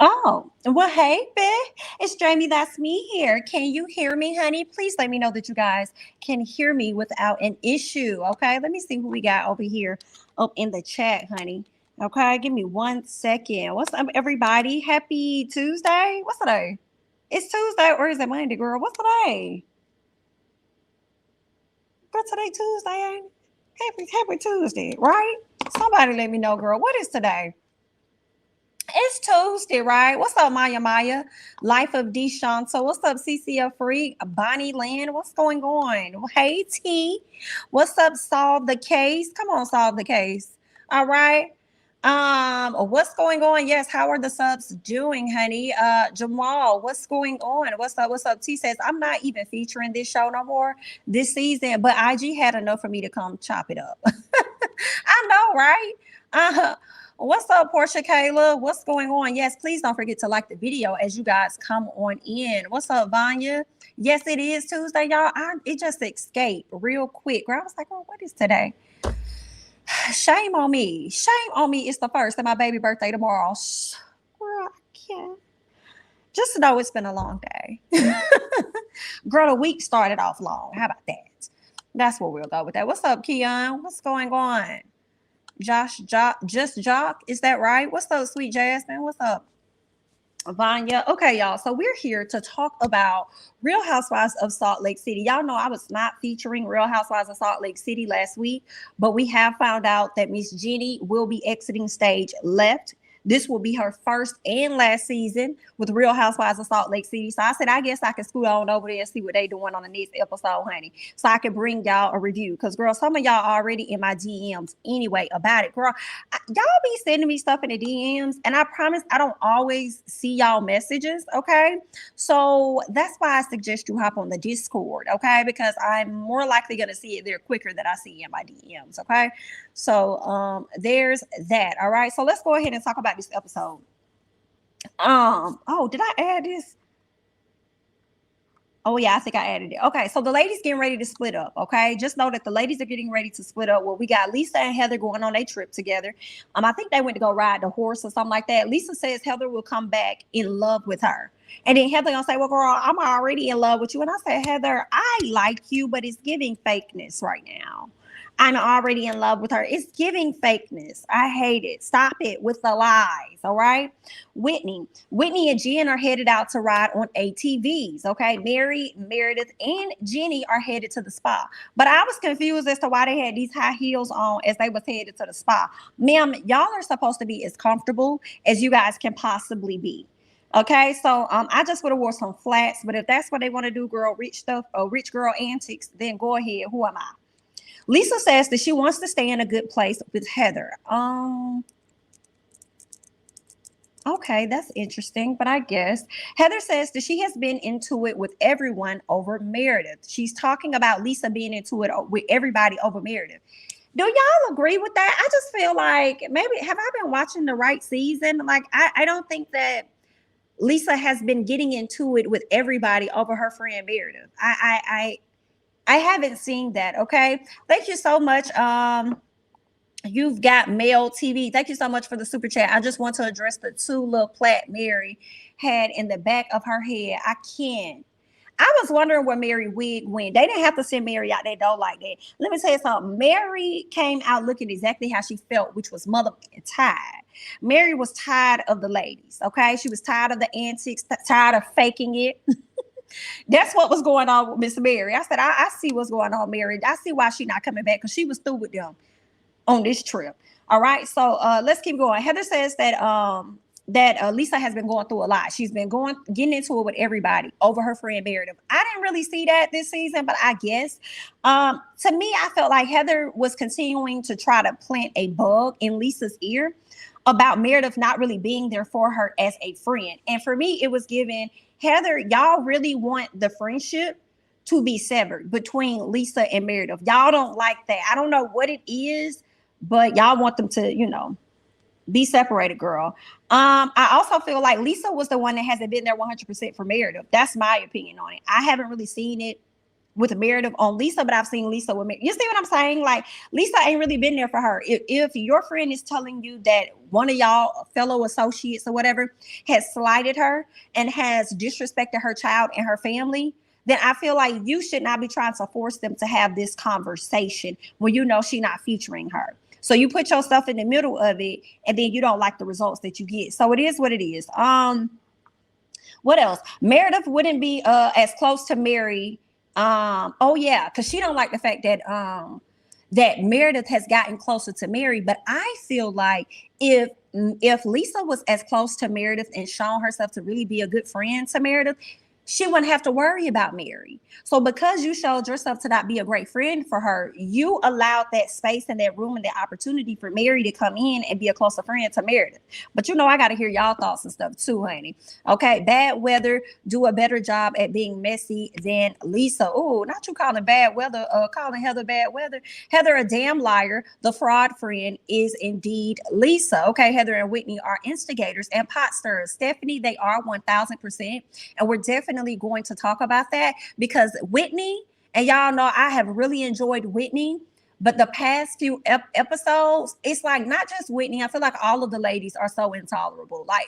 Oh, well, hey, Beth. It's Jamie. That's me here. Can you hear me, honey? Please let me know that you guys can hear me without an issue. Okay, let me see who we got over here up in the chat, honey. Okay, give me 1 second. What's up, everybody? Happy Tuesday. What's today? It's Tuesday or is it Monday, girl? What's today? Girl, today Tuesday, ain't it? Happy Tuesday, right? Somebody let me know, girl. What is today? It's Tuesday, right? What's up, Maya? Life of Deshaun. So what's up, CCF Freak? Bonnie Lynn, what's going on? Hey, T. What's up, Solve the Case? Come on, Solve the Case. All right. What's going on? Yes, how are the subs doing, honey? Jamal, what's going on? What's up? T says, I'm not even featuring this show no more this season, but IG had enough for me to come chop it up. I know, right? What's up, Portia Kayla? What's going on? Yes, please don't forget to like the video as you guys come on in. What's up, Vanya? Yes, it is Tuesday, y'all. It just escaped real quick. Girl, I was like, oh, what is today? Shame on me. Shame on me. It's the first and my baby birthday tomorrow. Girl, I can't. Just know it's been a long day. Girl, the week started off long. How about that? That's where we'll go with that. What's up, Keon? What's going on? Just Jock, is that right? What's up, Sweet Jasmine? What's up, Vanya? Okay, y'all. So we're here to talk about Real Housewives of Salt Lake City. Y'all know I was not featuring Real Housewives of Salt Lake City last week, but we have found out that Miss Jenny will be exiting stage left. This will be her first and last season with Real Housewives of Salt Lake City. So I said, I guess I can scoot on over there and see what they doing on the next episode, honey. So I can bring y'all a review. Because, girl, some of y'all already in my DMs anyway about it. Girl, y'all be sending me stuff in the DMs. And I promise I don't always see y'all messages, okay? So that's why I suggest you hop on the Discord, okay? Because I'm more likely going to see it there quicker than I see in my DMs, okay? So there's that, all right? So let's go ahead and talk about this episode. Oh, did I add this? Oh, yeah, I think I added it. Okay, so the ladies getting ready to split up, okay? Just know that the ladies are getting ready to split up. Well, we got Lisa and Heather going on a trip together. I think they went to go ride the horse or something like that. Lisa says Heather will come back in love with her. And then Heather gonna say, well, girl, I'm already in love with you. And I say, Heather, I like you, but it's giving fakeness right now. I'm already in love with her. It's giving fakeness. I hate it. Stop it with the lies, all right? Whitney and Jen are headed out to ride on ATVs, okay? Mary, Meredith, and Jenny are headed to the spa. But I was confused as to why they had these high heels on as they was headed to the spa. Ma'am, y'all are supposed to be as comfortable as you guys can possibly be. Okay, so I just would have wore some flats, but if that's what they want to do, girl, rich girl antics, then go ahead. Who am I? Lisa says that she wants to stay in a good place with Heather. Okay, that's interesting, but I guess Heather says that she has been into it with everyone over Meredith. She's talking about Lisa being into it with everybody over Meredith. Do y'all agree with that? I just feel like maybe have I been watching the right season? Like I don't think that Lisa has been getting into it with everybody over her friend Meredith. I haven't seen that. Okay. Thank you so much. You've got Mail TV. Thank you so much for the super chat. I just want to address the two little plait Mary had in the back of her head. I can't. I was wondering where Mary wig went. They didn't have to send Mary out that door like that. Let me tell you something. Mary came out looking exactly how she felt, which was motherfucking tired. Mary was tired of the ladies. Okay. She was tired of the antics, tired of faking it. That's what was going on with Miss Mary. I said, I see what's going on, Mary. I see why she's not coming back because she was through with them on this trip. All right. So let's keep going. Heather says that Lisa has been going through a lot. She's been getting into it with everybody over her friend Meredith. I didn't really see that this season, but I guess to me, I felt like Heather was continuing to try to plant a bug in Lisa's ear about Meredith not really being there for her as a friend. And for me, it was given, Heather, y'all really want the friendship to be severed between Lisa and Meredith. Y'all don't like that. I don't know what it is, but y'all want them to, be separated, girl. I also feel like Lisa was the one that hasn't been there 100% for Meredith. That's my opinion on it. I haven't really seen it with Meredith on Lisa, but I've seen Lisa with me. You see what I'm saying? Like, Lisa ain't really been there for her. If your friend is telling you that one of y'all fellow associates or whatever has slighted her and has disrespected her child and her family, then I feel like you should not be trying to force them to have this conversation when you know she's not featuring her. So you put yourself in the middle of it, and then you don't like the results that you get. So it is what it is. What else? Meredith wouldn't be as close to Mary. Oh yeah, because she don't like the fact that that Meredith has gotten closer to Mary. But I feel like if Lisa was as close to Meredith and shown herself to really be a good friend to Meredith, she wouldn't have to worry about Mary. So because you showed yourself to not be a great friend for her, you allowed that space and that room and that opportunity for Mary to come in and be a closer friend to Meredith. But you know, I got to hear y'all thoughts and stuff too, honey. Okay, Bad Weather do a better job at being messy than Lisa. Oh, not you calling Bad Weather, calling Heather Bad Weather. Heather a damn liar. The fraud friend is indeed Lisa. Okay, Heather and Whitney are instigators and pot stirrers. Stephanie, they are 1000%. And we're definitely going to talk about that because Whitney, and y'all know I have really enjoyed Whitney, but the past few episodes, it's like not just Whitney. I feel like all of the ladies are so intolerable. Like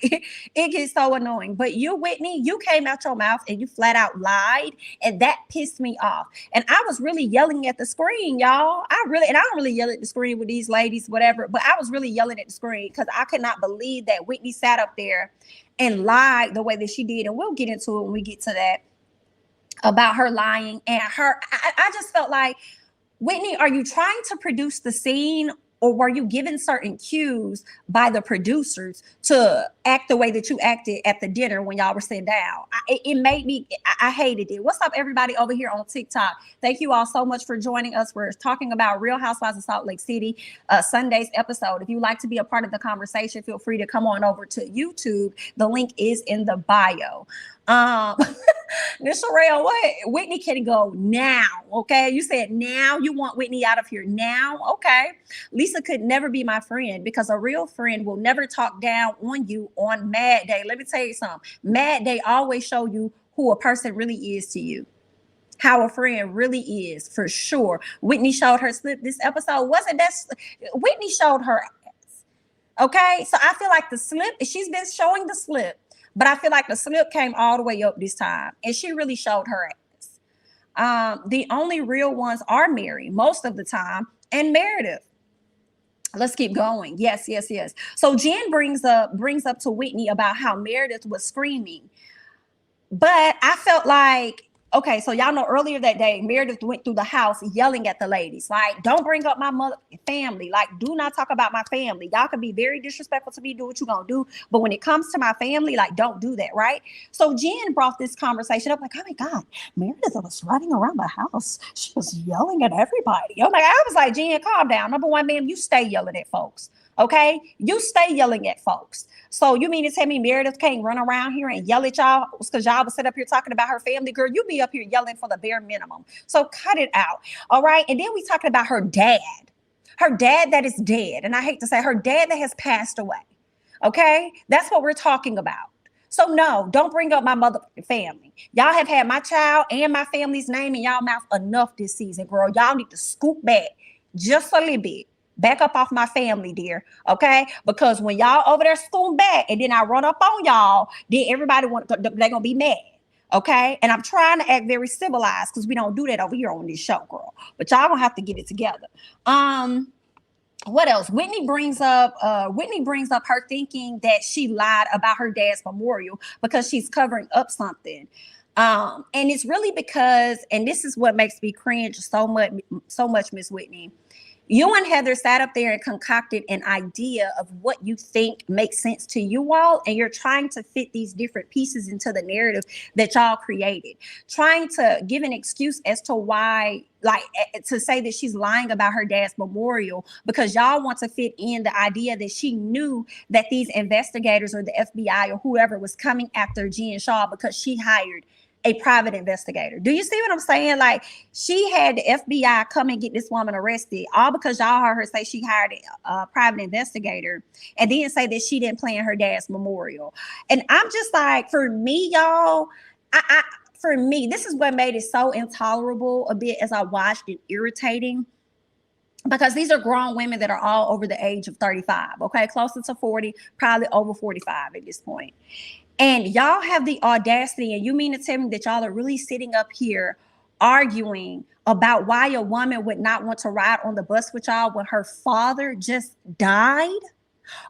it gets so annoying. But you, Whitney, you came out your mouth and you flat out lied, and that pissed me off. And I was really yelling at the screen, y'all. I don't really yell at the screen with these ladies, whatever. But I was really yelling at the screen because I could not believe that Whitney sat up there and lied the way that she did. And we'll get into it when we get to that about her lying and her. I just felt like, Whitney, are you trying to produce the scene, or were you given certain cues by the producers to act the way that you acted at the dinner when y'all were sitting down? It made me, I hated it. What's up, everybody over here on TikTok? Thank you all so much for joining us. We're talking about Real Housewives of Salt Lake City, Sunday's episode. If you'd like to be a part of the conversation, feel free to come on over to YouTube. The link is in the bio. Miss Sherelle, what? Whitney can go now, okay? You said now you want Whitney out of here now, okay? Lisa could never be my friend because a real friend will never talk down on you on Mad Day. Let me tell you something. Mad Day always show you who a person really is to you, how a friend really is, for sure. Whitney showed her slip this episode. Wasn't that Whitney showed her ass? Okay, so I feel like the slip, she's been showing the slip, but I feel like the slip came all the way up this time, and she really showed her ass. The only real ones are Mary most of the time and Meredith. Let's keep going. Yes. So Jen brings up to Whitney about how Meredith was screaming, but I felt like, okay, so y'all know earlier that day, Meredith went through the house yelling at the ladies, like, don't bring up my mother family. Like, do not talk about my family. Y'all can be very disrespectful to me, do what you gonna do. But when it comes to my family, like, don't do that, right? So Jen brought this conversation up, like, oh my God, Meredith was running around the house. She was yelling at everybody. Oh my God, I was like, Jen, calm down. Number one, ma'am, you stay yelling at folks. Okay, you stay yelling at folks. So you mean to tell me Meredith can't run around here and yell at y'all because y'all was sit up here talking about her family? Girl, you be up here yelling for the bare minimum. So cut it out. All right. And then we talking about her dad that is dead. And I hate to say her dad that has passed away. Okay, that's what we're talking about. So no, don't bring up my motherfucking family. Y'all have had my child and my family's name in y'all mouth enough this season, girl. Y'all need to scoop back just a little bit. Back up off my family, dear. Okay? Because when y'all over there scoot back and then I run up on y'all, then everybody they're gonna be mad. Okay? And I'm trying to act very civilized because we don't do that over here on this show, girl. But y'all gonna have to get it together. What else? Whitney brings up her thinking that she lied about her dad's memorial because she's covering up something. And it's really because, and this is what makes me cringe so much, Miss Whitney. You and Heather sat up there and concocted an idea of what you think makes sense to you all, and you're trying to fit these different pieces into the narrative that y'all created, trying to give an excuse as to why, like, to say that she's lying about her dad's memorial because y'all want to fit in the idea that she knew that these investigators or the FBI or whoever was coming after Jen Shaw because she hired a private investigator. Do you see what I'm saying? Like, she had the FBI come and get this woman arrested, all because y'all heard her say she hired a private investigator and then say that she didn't plan her dad's memorial. And I'm just like, for me, y'all, for me, this is what made it so intolerable a bit as I watched it, irritating. Because these are grown women that are all over the age of 35, okay? Closer to 40, probably over 45 at this point. And y'all have the audacity, and you mean to tell me that y'all are really sitting up here arguing about why a woman would not want to ride on the bus with y'all when her father just died?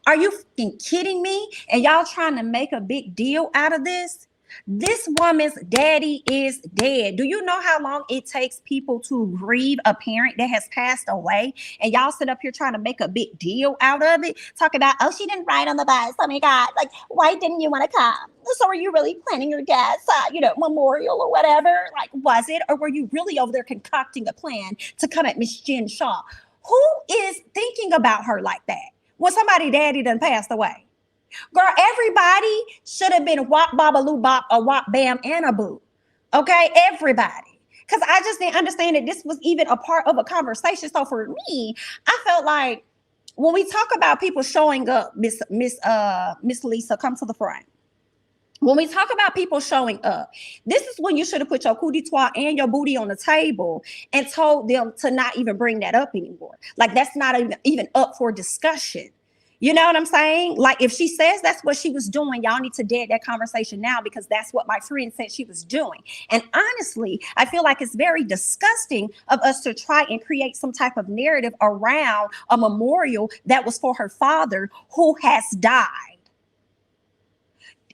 Are you fucking kidding me? And y'all trying to make a big deal out of this? This woman's daddy is dead. Do you know how long it takes people to grieve a parent that has passed away? And y'all sit up here trying to make a big deal out of it, talking about, oh, she didn't ride on the bus. Oh my God, like, why didn't you want to come? So are you really planning your dad's, memorial or whatever? Like, was it? Or were you really over there concocting a plan to come at Miss Jen Shaw? Who is thinking about her like that when somebody daddy done passed away? Girl, everybody should have been wop babaloo bop or wop bam and a boo. Okay, everybody. Because I just didn't understand that this was even a part of a conversation. So for me, I felt like when we talk about people showing up, Miss Lisa, come to the front. When we talk about people showing up, this is when you should have put your cootie twat and your booty on the table and told them to not even bring that up anymore. Like, that's not even up for discussion. You know what I'm saying? Like, if she says that's what she was doing, y'all need to dead that conversation now, because that's what my friend said she was doing. And honestly, I feel like it's very disgusting of us to try and create some type of narrative around a memorial that was for her father who has died.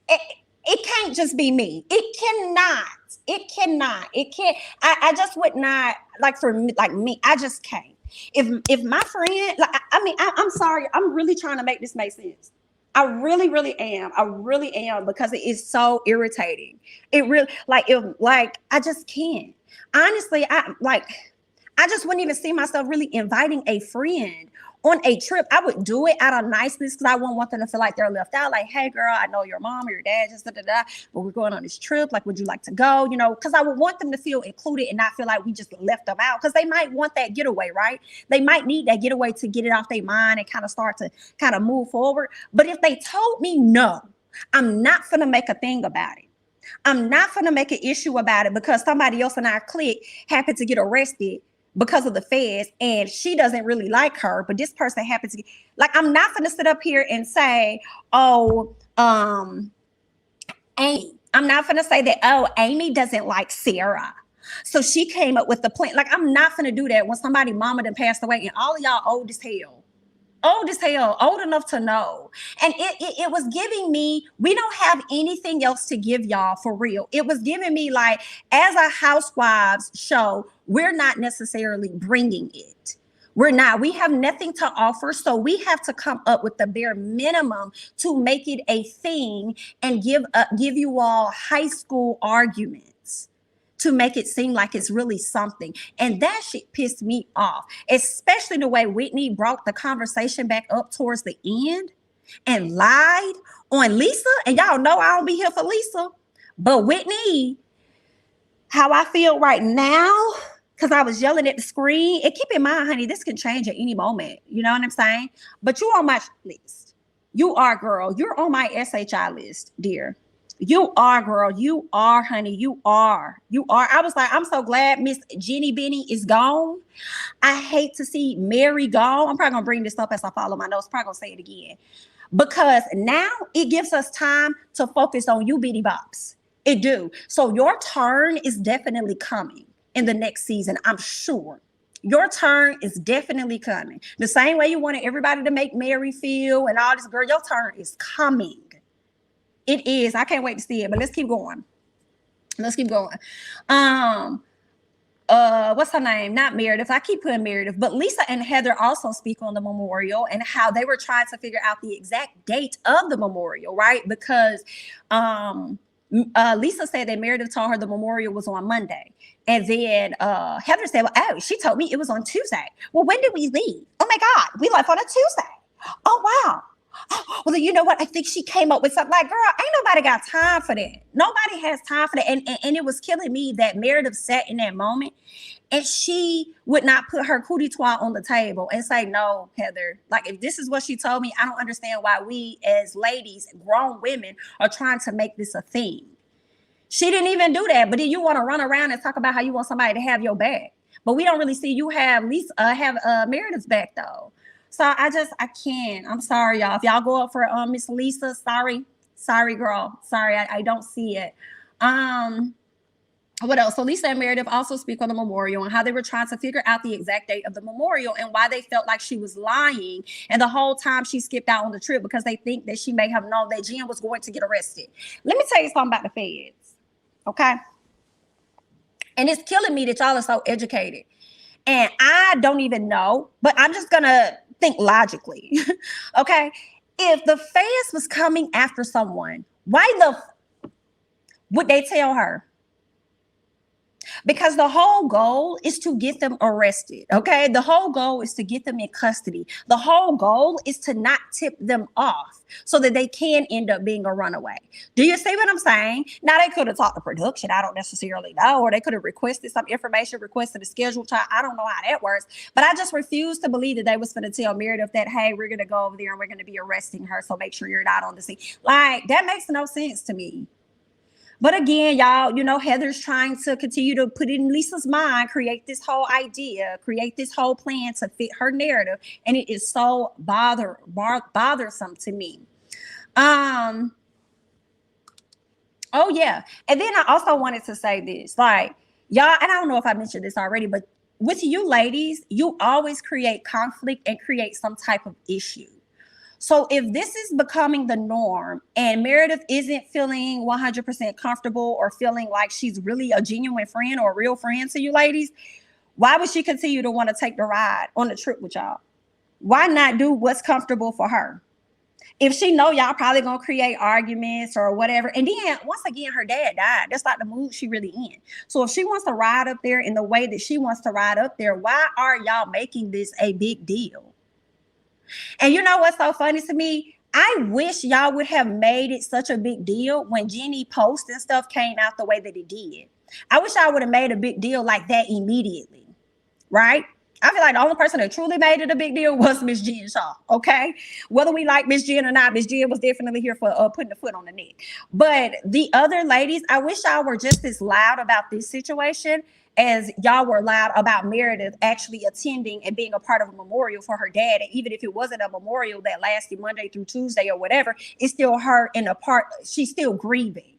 It can't just be me. It cannot. It can't. I just would not, like, for me, like me, I just can't. If my friend, like, I'm sorry, I'm really trying to make this make sense. I really, really am. I really am, because it is so irritating. It really, I just can't. Honestly, I just wouldn't even see myself really inviting a friend on a trip. I would do it out of niceness because I wouldn't want them to feel like they're left out. Like, hey, girl, I know your mom or your dad, just but we're going on this trip. Like, would you like to go? You know, because I would want them to feel included and not feel like we just left them out, because they might want that getaway, right? They might need that getaway to get it off their mind and kind of start to kind of move forward. But if they told me no, I'm not going to make a thing about it. I'm not going to make an issue about it because somebody else in our clique happened to get arrested because of the feds, and she doesn't really like her, but this person happens to get, like, I'm not going to sit up here and say, Amy. I'm not going to say that, oh, Amy doesn't like Sarah, so she came up with the plan. Like, I'm not going to do that when somebody mama done passed away and all of y'all old as hell, old enough to know. And it was giving me, we don't have anything else to give y'all, for real. It was giving me, like, as a Housewives show, we're not necessarily bringing it. We have nothing to offer. So we have to come up with the bare minimum to make it a thing and give you all high school arguments to make it seem like it's really something. And that shit pissed me off, especially the way Whitney brought the conversation back up towards the end and lied on Lisa. And y'all know I don't be here for Lisa, but Whitney, how I feel right now, because I was yelling at the screen. And keep in mind, honey, this can change at any moment. You know what I'm saying? But you're on my list. You are, girl. You're on my SHI list, dear. You are, girl. You are, honey. You are. I was like, I'm so glad Miss Jenny Benny is gone. I hate to see Mary gone. I'm probably going to bring this up as I follow my notes. Probably going to say it again. Because now it gives us time to focus on you bitty bops. It do. So your turn is definitely coming in the next season, I'm sure. Your turn is definitely coming. The same way you wanted everybody to make Mary feel and all this, girl, your turn is coming. It is. I can't wait to see it, but let's keep going. What's her name? Not Meredith. I keep putting Meredith, but Lisa and Heather also speak on the memorial and how they were trying to figure out the exact date of the memorial, right? Because Lisa said that Meredith told her the memorial was on Monday. And then Heather said, well, oh, she told me it was on Tuesday. Well, when did we leave? Oh my God, we left on a Tuesday. Oh, wow. Oh, well, you know what? I think she came up with something. Like, girl, ain't nobody got time for that. Nobody has time for that. And it was killing me that Meredith sat in that moment and she would not put her cootie twat on the table and say, no, Heather, like, if this is what she told me, I don't understand why we as ladies, grown women, are trying to make this a thing. She didn't even do that. But then you want to run around and talk about how you want somebody to have your back. But we don't really see you have Meredith's back though. So I can't. I'm sorry, y'all. If y'all go up for Miss Lisa, sorry, girl. Sorry, I don't see it. What else? So Lisa and Meredith also speak on the memorial and how they were trying to figure out the exact date of the memorial and why they felt like she was lying. And the whole time she skipped out on the trip because they think that she may have known that Jen was going to get arrested. Let me tell you something about the feds. Okay. And it's killing me that y'all are so educated. And I don't even know, but I'm just going to think logically. Okay. If the feds was coming after someone, why would they tell her? Because the whole goal is to get them arrested, okay? The whole goal is to get them in custody. The whole goal is to not tip them off so that they can end up being a runaway. Do you see what I'm saying? Now, they could have talked to production. I don't necessarily know. Or they could have requested some information, requested a schedule chart. I don't know how that works. But I just refuse to believe that they was going to tell Meredith that, hey, we're going to go over there and we're going to be arresting her. So make sure you're not on the scene. Like, that makes no sense to me. But again, y'all, you know, Heather's trying to continue to put it in Lisa's mind, create this whole idea, create this whole plan to fit her narrative. And it is so bothersome to me. Oh, yeah. And then I also wanted to say this, like, y'all, and I don't know if I mentioned this already, but with you ladies, you always create conflict and create some type of issue. So if this is becoming the norm and Meredith isn't feeling 100% comfortable or feeling like she's really a genuine friend or a real friend to you ladies, why would she continue to want to take the ride on the trip with y'all? Why not do what's comfortable for her? If she know y'all probably going to create arguments or whatever. And then once again, her dad died. That's not the mood she really in. So if she wants to ride up there in the way that she wants to ride up there, why are y'all making this a big deal? And you know what's so funny to me? I wish y'all would have made it such a big deal when Jenny post and stuff came out the way that it did. I wish I would have made a big deal like that immediately, right? I feel like the only person that truly made it a big deal was Miss Jen Shaw, okay? Whether we like Miss Jen or not, Miss Jen was definitely here for putting the foot on the neck. But the other ladies, I wish y'all were just as loud about this situation as y'all were loud about Meredith actually attending and being a part of a memorial for her dad. And even if it wasn't a memorial that lasted Monday through Tuesday or whatever, it's still her in a part. She's still grieving.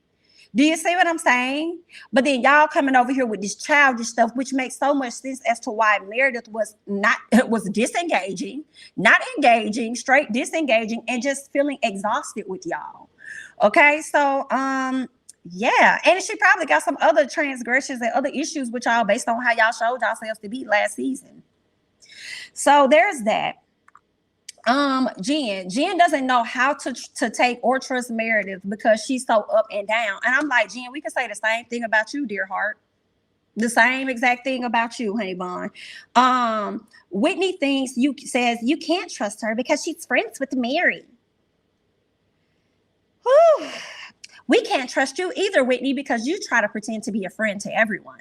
Do you see what I'm saying? But then y'all coming over here with this childish stuff, which makes so much sense as to why Meredith was disengaging, not engaging, straight disengaging, and just feeling exhausted with y'all. Okay, so yeah, and she probably got some other transgressions and other issues with y'all based on how y'all showed yourselves to be last season. So there's that. Jen doesn't know how to take or trust Meredith because she's so up and down. And I'm like, Jen, we can say the same thing about you, dear heart. The same exact thing about you, honey bun. Whitney says you can't trust her because she's friends with Mary. Whew. We can't trust you either, Whitney, because you try to pretend to be a friend to everyone.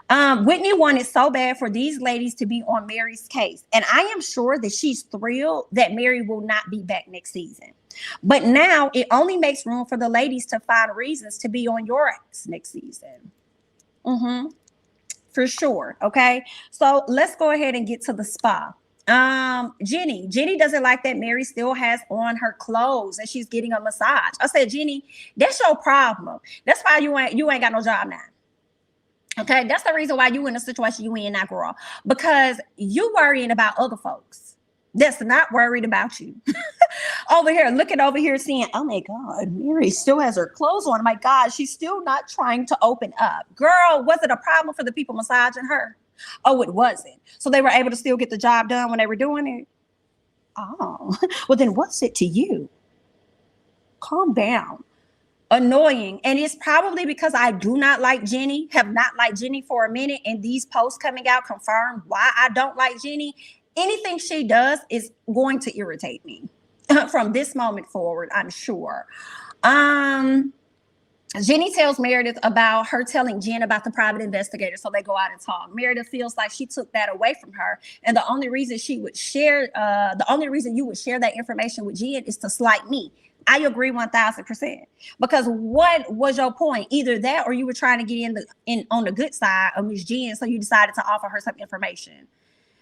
Whitney wanted so bad for these ladies to be on Mary's case. And I am sure that she's thrilled that Mary will not be back next season. But now it only makes room for the ladies to find reasons to be on your ass next season. For sure. Okay. So let's go ahead and get to the spa. Jenny doesn't like that Mary still has on her clothes and she's getting a massage. I said, Jenny, that's your problem. That's why you ain't got no job now. Okay, that's the reason why you in the situation you in now, girl. Because you worrying about other folks that's not worried about you. Looking over here saying, oh my God, Mary still has her clothes on. My God, she's still not trying to open up. Girl, was it a problem for the people massaging her? Oh, it wasn't. So they were able to still get the job done when they were doing it? Oh, well then what's it to you? Calm down. Annoying. And it's probably because I do not like Jenny, have not liked Jenny for a minute, and these posts coming out confirm why I don't like Jenny. Anything she does is going to irritate me from this moment forward, I'm sure. Jenny tells Meredith about her telling Jen about the private investigator, so they go out and talk. Meredith feels like she took that away from her, and the only reason you would share that information with Jen is to slight me. I agree 1000%. Because what was your point? Either that, or you were trying to get in on the good side of Miss Jen, so you decided to offer her some information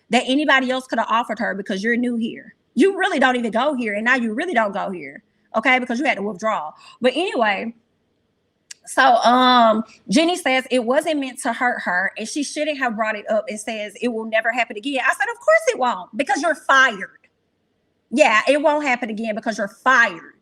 that anybody else could have offered her because you're new here. You really don't even go here, and now you really don't go here, okay? Because you had to withdraw. But anyway. So Jenny says it wasn't meant to hurt her, and she shouldn't have brought it up, and says it will never happen again. I said, of course it won't, because you're fired. Yeah, it won't happen again because you're fired.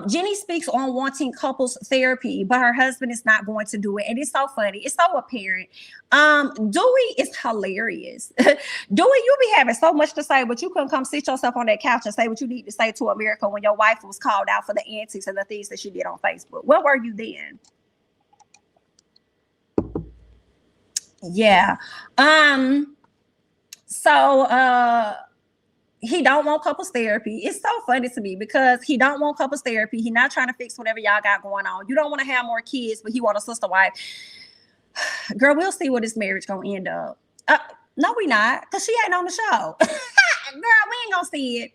Jenny speaks on wanting couples therapy, but her husband is not going to do it. And it's so funny. It's so apparent. Dewey is hilarious. Dewey, you be having so much to say, but you couldn't come sit yourself on that couch and say what you need to say to America when your wife was called out for the antics and the things that she did on Facebook. Where were you then? Yeah. He don't want couples therapy. It's so funny to me because he don't want couples therapy. He not trying to fix whatever y'all got going on. You don't want to have more kids, but he want a sister wife. Girl, we'll see where this marriage gonna end up. No, we not, because she ain't on the show. Girl, we ain't gonna see it.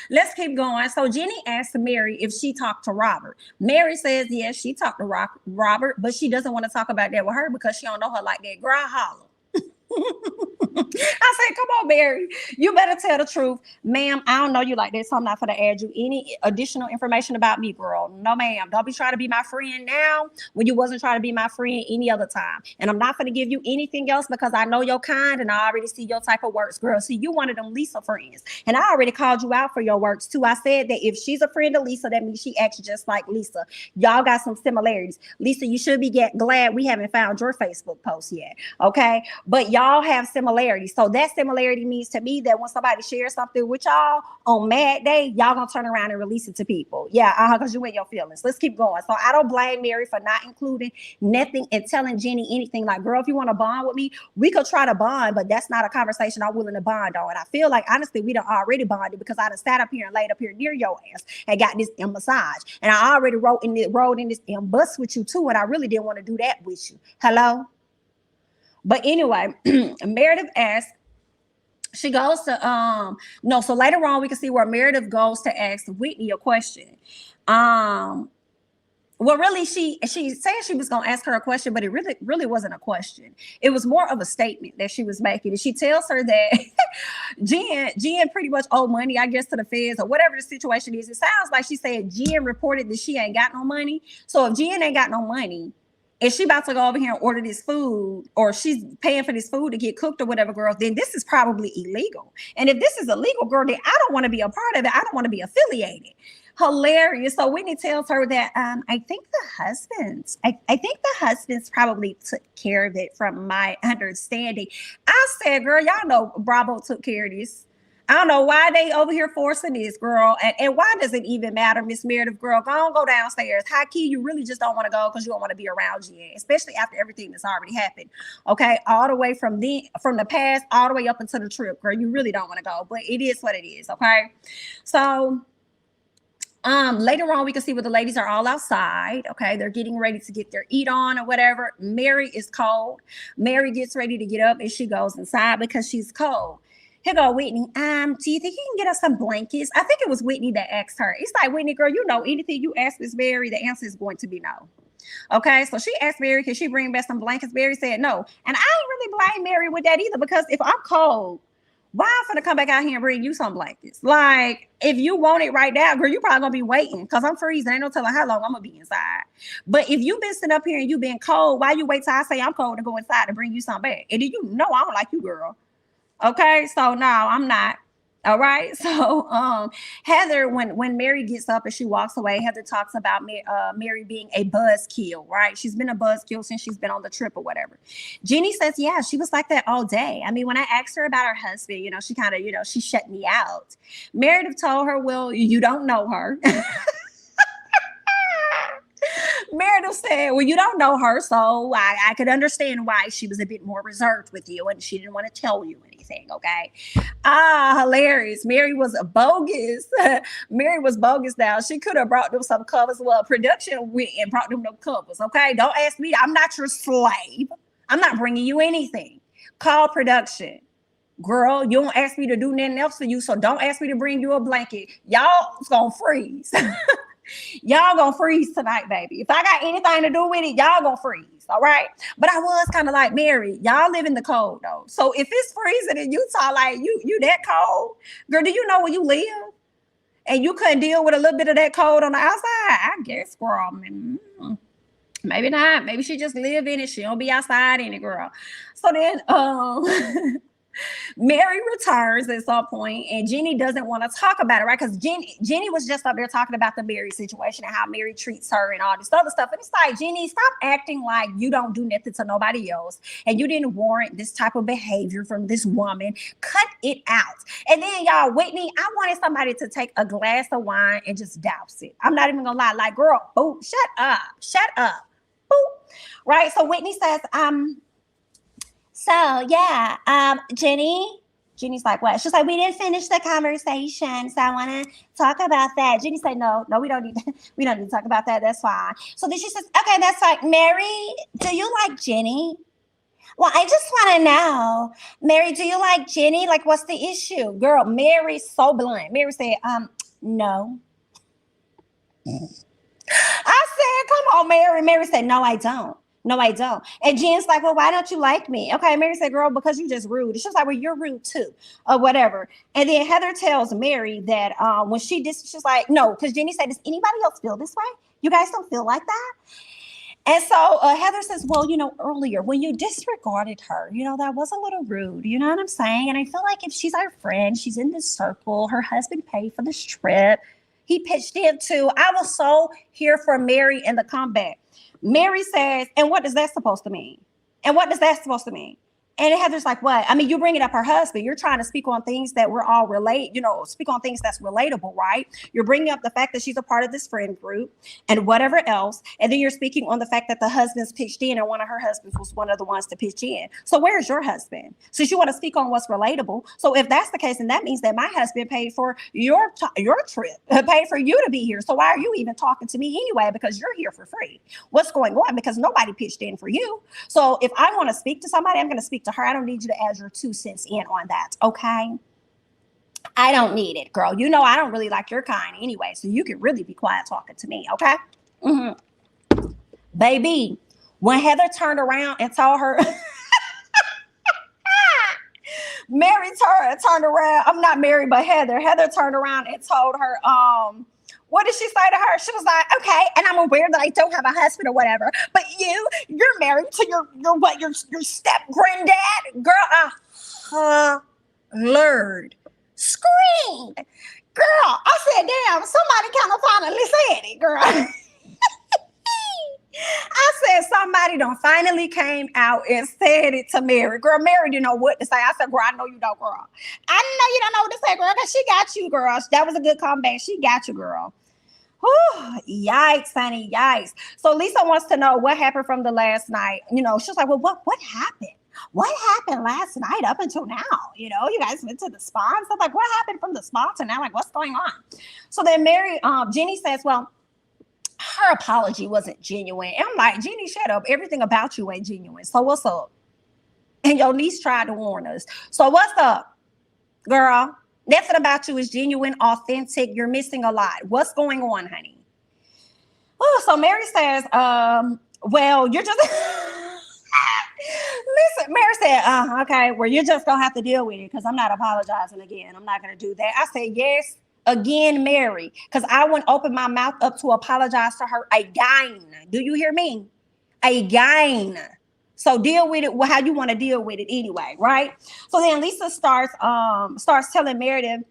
Let's keep going. So Jenny asked Mary if she talked to Robert. Mary says yes, she talked to Robert, but she doesn't want to talk about that with her because she don't know her like that. Girl, holler. I said, come on, Mary, you better tell the truth. Ma'am, I don't know you like that, so I'm not going to add you any additional information about me, girl. No, ma'am. Don't be trying to be my friend now when you wasn't trying to be my friend any other time. And I'm not going to give you anything else because I know your kind and I already see your type of works, girl. See, you one of them Lisa friends. And I already called you out for your works, too. I said that if she's a friend of Lisa, that means she acts just like Lisa. Y'all got some similarities. Lisa, you should be glad we haven't found your Facebook post yet, okay? But y'all have similarities. So that similarity means to me that when somebody shares something with y'all on Mad Day, y'all gonna turn around and release it to people. Yeah, because you in your feelings. Let's keep going. So I don't blame Mary for not including nothing and telling Jenny anything. Like, girl, if you want to bond with me, we could try to bond, but that's not a conversation I'm willing to bond on. And I feel like, honestly, we done already bonded because I done sat up here and laid up here near your ass and got this massage. And I already rode in this bus with you too, and I really didn't want to do that with you. Hello? But anyway, Meredith asks, she goes to, so later on we can see where Meredith goes to ask Whitney a question. Well, really, she said she was going to ask her a question, but it really wasn't a question. It was more of a statement that she was making. And she tells her that Jen pretty much owed money, I guess, to the feds or whatever the situation is. It sounds like she said Jen reported that she ain't got no money. So if Jen ain't got no money, if she about to go over here and order this food, or she's paying for this food to get cooked or whatever, girl, then this is probably illegal. And if this is illegal, girl, then I don't want to be a part of it. I don't want to be affiliated. Hilarious. So Whitney tells her that I think the husbands probably took care of it from my understanding. I said, girl, y'all know Bravo took care of this. I don't know why they over here forcing this, girl. And why does it even matter, Miss Meredith, girl? Go downstairs. High key, you really just don't want to go because you don't want to be around you, especially after everything that's already happened. Okay, all the way from the past, all the way up until the trip, girl. You really don't want to go, but it is what it is. Okay, so later on, we can see where the ladies are all outside. Okay, they're getting ready to get their eat on or whatever. Mary is cold. Mary gets ready to get up and she goes inside because she's cold. Here go Whitney. Do you think you can get us some blankets? I think it was Whitney that asked her. It's like, Whitney, girl, you know anything you ask Miss Mary, the answer is going to be no. Okay, so she asked Mary, can she bring back some blankets? Mary said no. And I ain't really blame Mary with that either, because if I'm cold, why I'm finna come back out here and bring you some blankets? Like, if you want it right now, girl, you probably gonna be waiting because I'm freezing. Ain't no telling how long I'm gonna be inside. But if you been sitting up here and you been cold, why you wait till I say I'm cold and go inside to bring you some back? And then you know I don't like you, girl. Okay, so no, I'm not. All right. So Heather, when Mary gets up and she walks away, Heather talks about Mary being a buzzkill, right? She's been a buzzkill since she's been on the trip or whatever. Jenny says, yeah, she was like that all day. I mean, when I asked her about her husband, she kind of, she shut me out. Meredith told her, well, you don't know her. Meredith said, well, you don't know her, so I could understand why she was a bit more reserved with you and she didn't want to tell you anything. anything, okay? Hilarious. Mary was bogus. Mary was bogus now. She could have brought them some covers. Well, production went and brought them no covers, okay? Don't ask me. I'm not your slave. I'm not bringing you anything. Call production. Girl, you don't ask me to do nothing else for you, so don't ask me to bring you a blanket. Y'all's gonna freeze. Y'all gonna freeze tonight, baby. If I got anything to do with it, y'all gonna freeze, all right? But I was kind of like, Mary, y'all live in the cold, though. So if it's freezing in Utah, like, you that cold, girl, do you know where you live? And you couldn't deal with a little bit of that cold on the outside? I guess, girl, maybe not. Maybe she just live in it. She don't be outside in it, girl. So then, Mary returns at some point, and Jenny doesn't want to talk about it, right? Because Jenny was just up there talking about the Mary situation and how Mary treats her and all this other stuff. And it's like, Jenny, stop acting like you don't do nothing to nobody else, and you didn't warrant this type of behavior from this woman. Cut it out. And then, y'all, Whitney, I wanted somebody to take a glass of wine and just douse it. I'm not even gonna lie. Like, girl, boo, shut up, boo. Right? So Whitney says, so yeah, Jenny's like, what? She's like, we didn't finish the conversation, so I want to talk about that. Jenny said, no, we don't need to talk about that. That's fine. So then she says, okay, that's fine. Mary, do you like Jenny? Well, I just want to know, Mary, do you like Jenny? Like, what's the issue? Girl, Mary's so blunt. Mary said, no. I said, come on, Mary. Mary said, no, I don't. No, I don't. And Jen's like, well, why don't you like me? Okay, Mary said, girl, because you just rude. She's like, well, you're rude too, or whatever. And then Heather tells Mary that when she did, she's like, no, because Jenny said, does anybody else feel this way? You guys don't feel like that? And so Heather says, well, earlier when you disregarded her, that was a little rude. You know what I'm saying? And I feel like if she's our friend, she's in this circle, her husband paid for this trip. He pitched in too. I was so here for Mary in the comeback. Mary says, and what is that supposed to mean? And what is that supposed to mean? And Heather's like, what? I mean, you bringing up her husband. You're trying to speak on things that we're all speak on things that's relatable, right? You're bringing up the fact that she's a part of this friend group and whatever else. And then you're speaking on the fact that the husband's pitched in and one of her husbands was one of the ones to pitch in. So where's your husband? Since you want to speak on what's relatable. So if that's the case, then that means that my husband paid for your trip, paid for you to be here. So why are you even talking to me anyway? Because you're here for free. What's going on? Because nobody pitched in for you. So if I want to speak to somebody, I'm going to speak to her. I don't need you to add your 2 cents in on that, okay? I don't need it, girl. I don't really like your kind anyway, so you can really be quiet talking to me, okay? Mm-hmm. Baby, when Heather turned around and told her, Mary turned around. I'm not Mary, but Heather. Heather turned around and told her, what did she say to her? She was like, okay, and I'm aware that I don't have a husband or whatever, but you're married to your step granddad? Girl, I hollered, screamed. Girl, I said, damn, somebody kind of finally said it, girl. I said, somebody done finally came out and said it to Mary. Girl, Mary didn't know what to say. I said, girl, I know you don't, girl. I know you don't know what to say, girl, because she got you, girl. That was a good comeback. She got you, girl. Whew, yikes, honey, yikes. So Lisa wants to know what happened from the last night. She's like, well, what happened? What happened last night up until now? You guys went to the spa and stuff. Like, what happened from the spa to now? Like, what's going on? So then Jenny says, well, her apology wasn't genuine. And I'm like, Jenny, shut up. Everything about you ain't genuine. So what's up? And your niece tried to warn us. So what's up, girl? Nothing about you is genuine, authentic. You're missing a lot. What's going on, honey? Oh, so Mary says, well, you're just... Listen, Mary said, okay, well, you're just going to have to deal with it because I'm not apologizing again. I'm not going to do that. I said, yes, again, Mary, because I wouldn't open my mouth up to apologize to her again. Do you hear me? Again. So deal with it how you want to deal with it anyway, right? So then Lisa starts telling Meredith,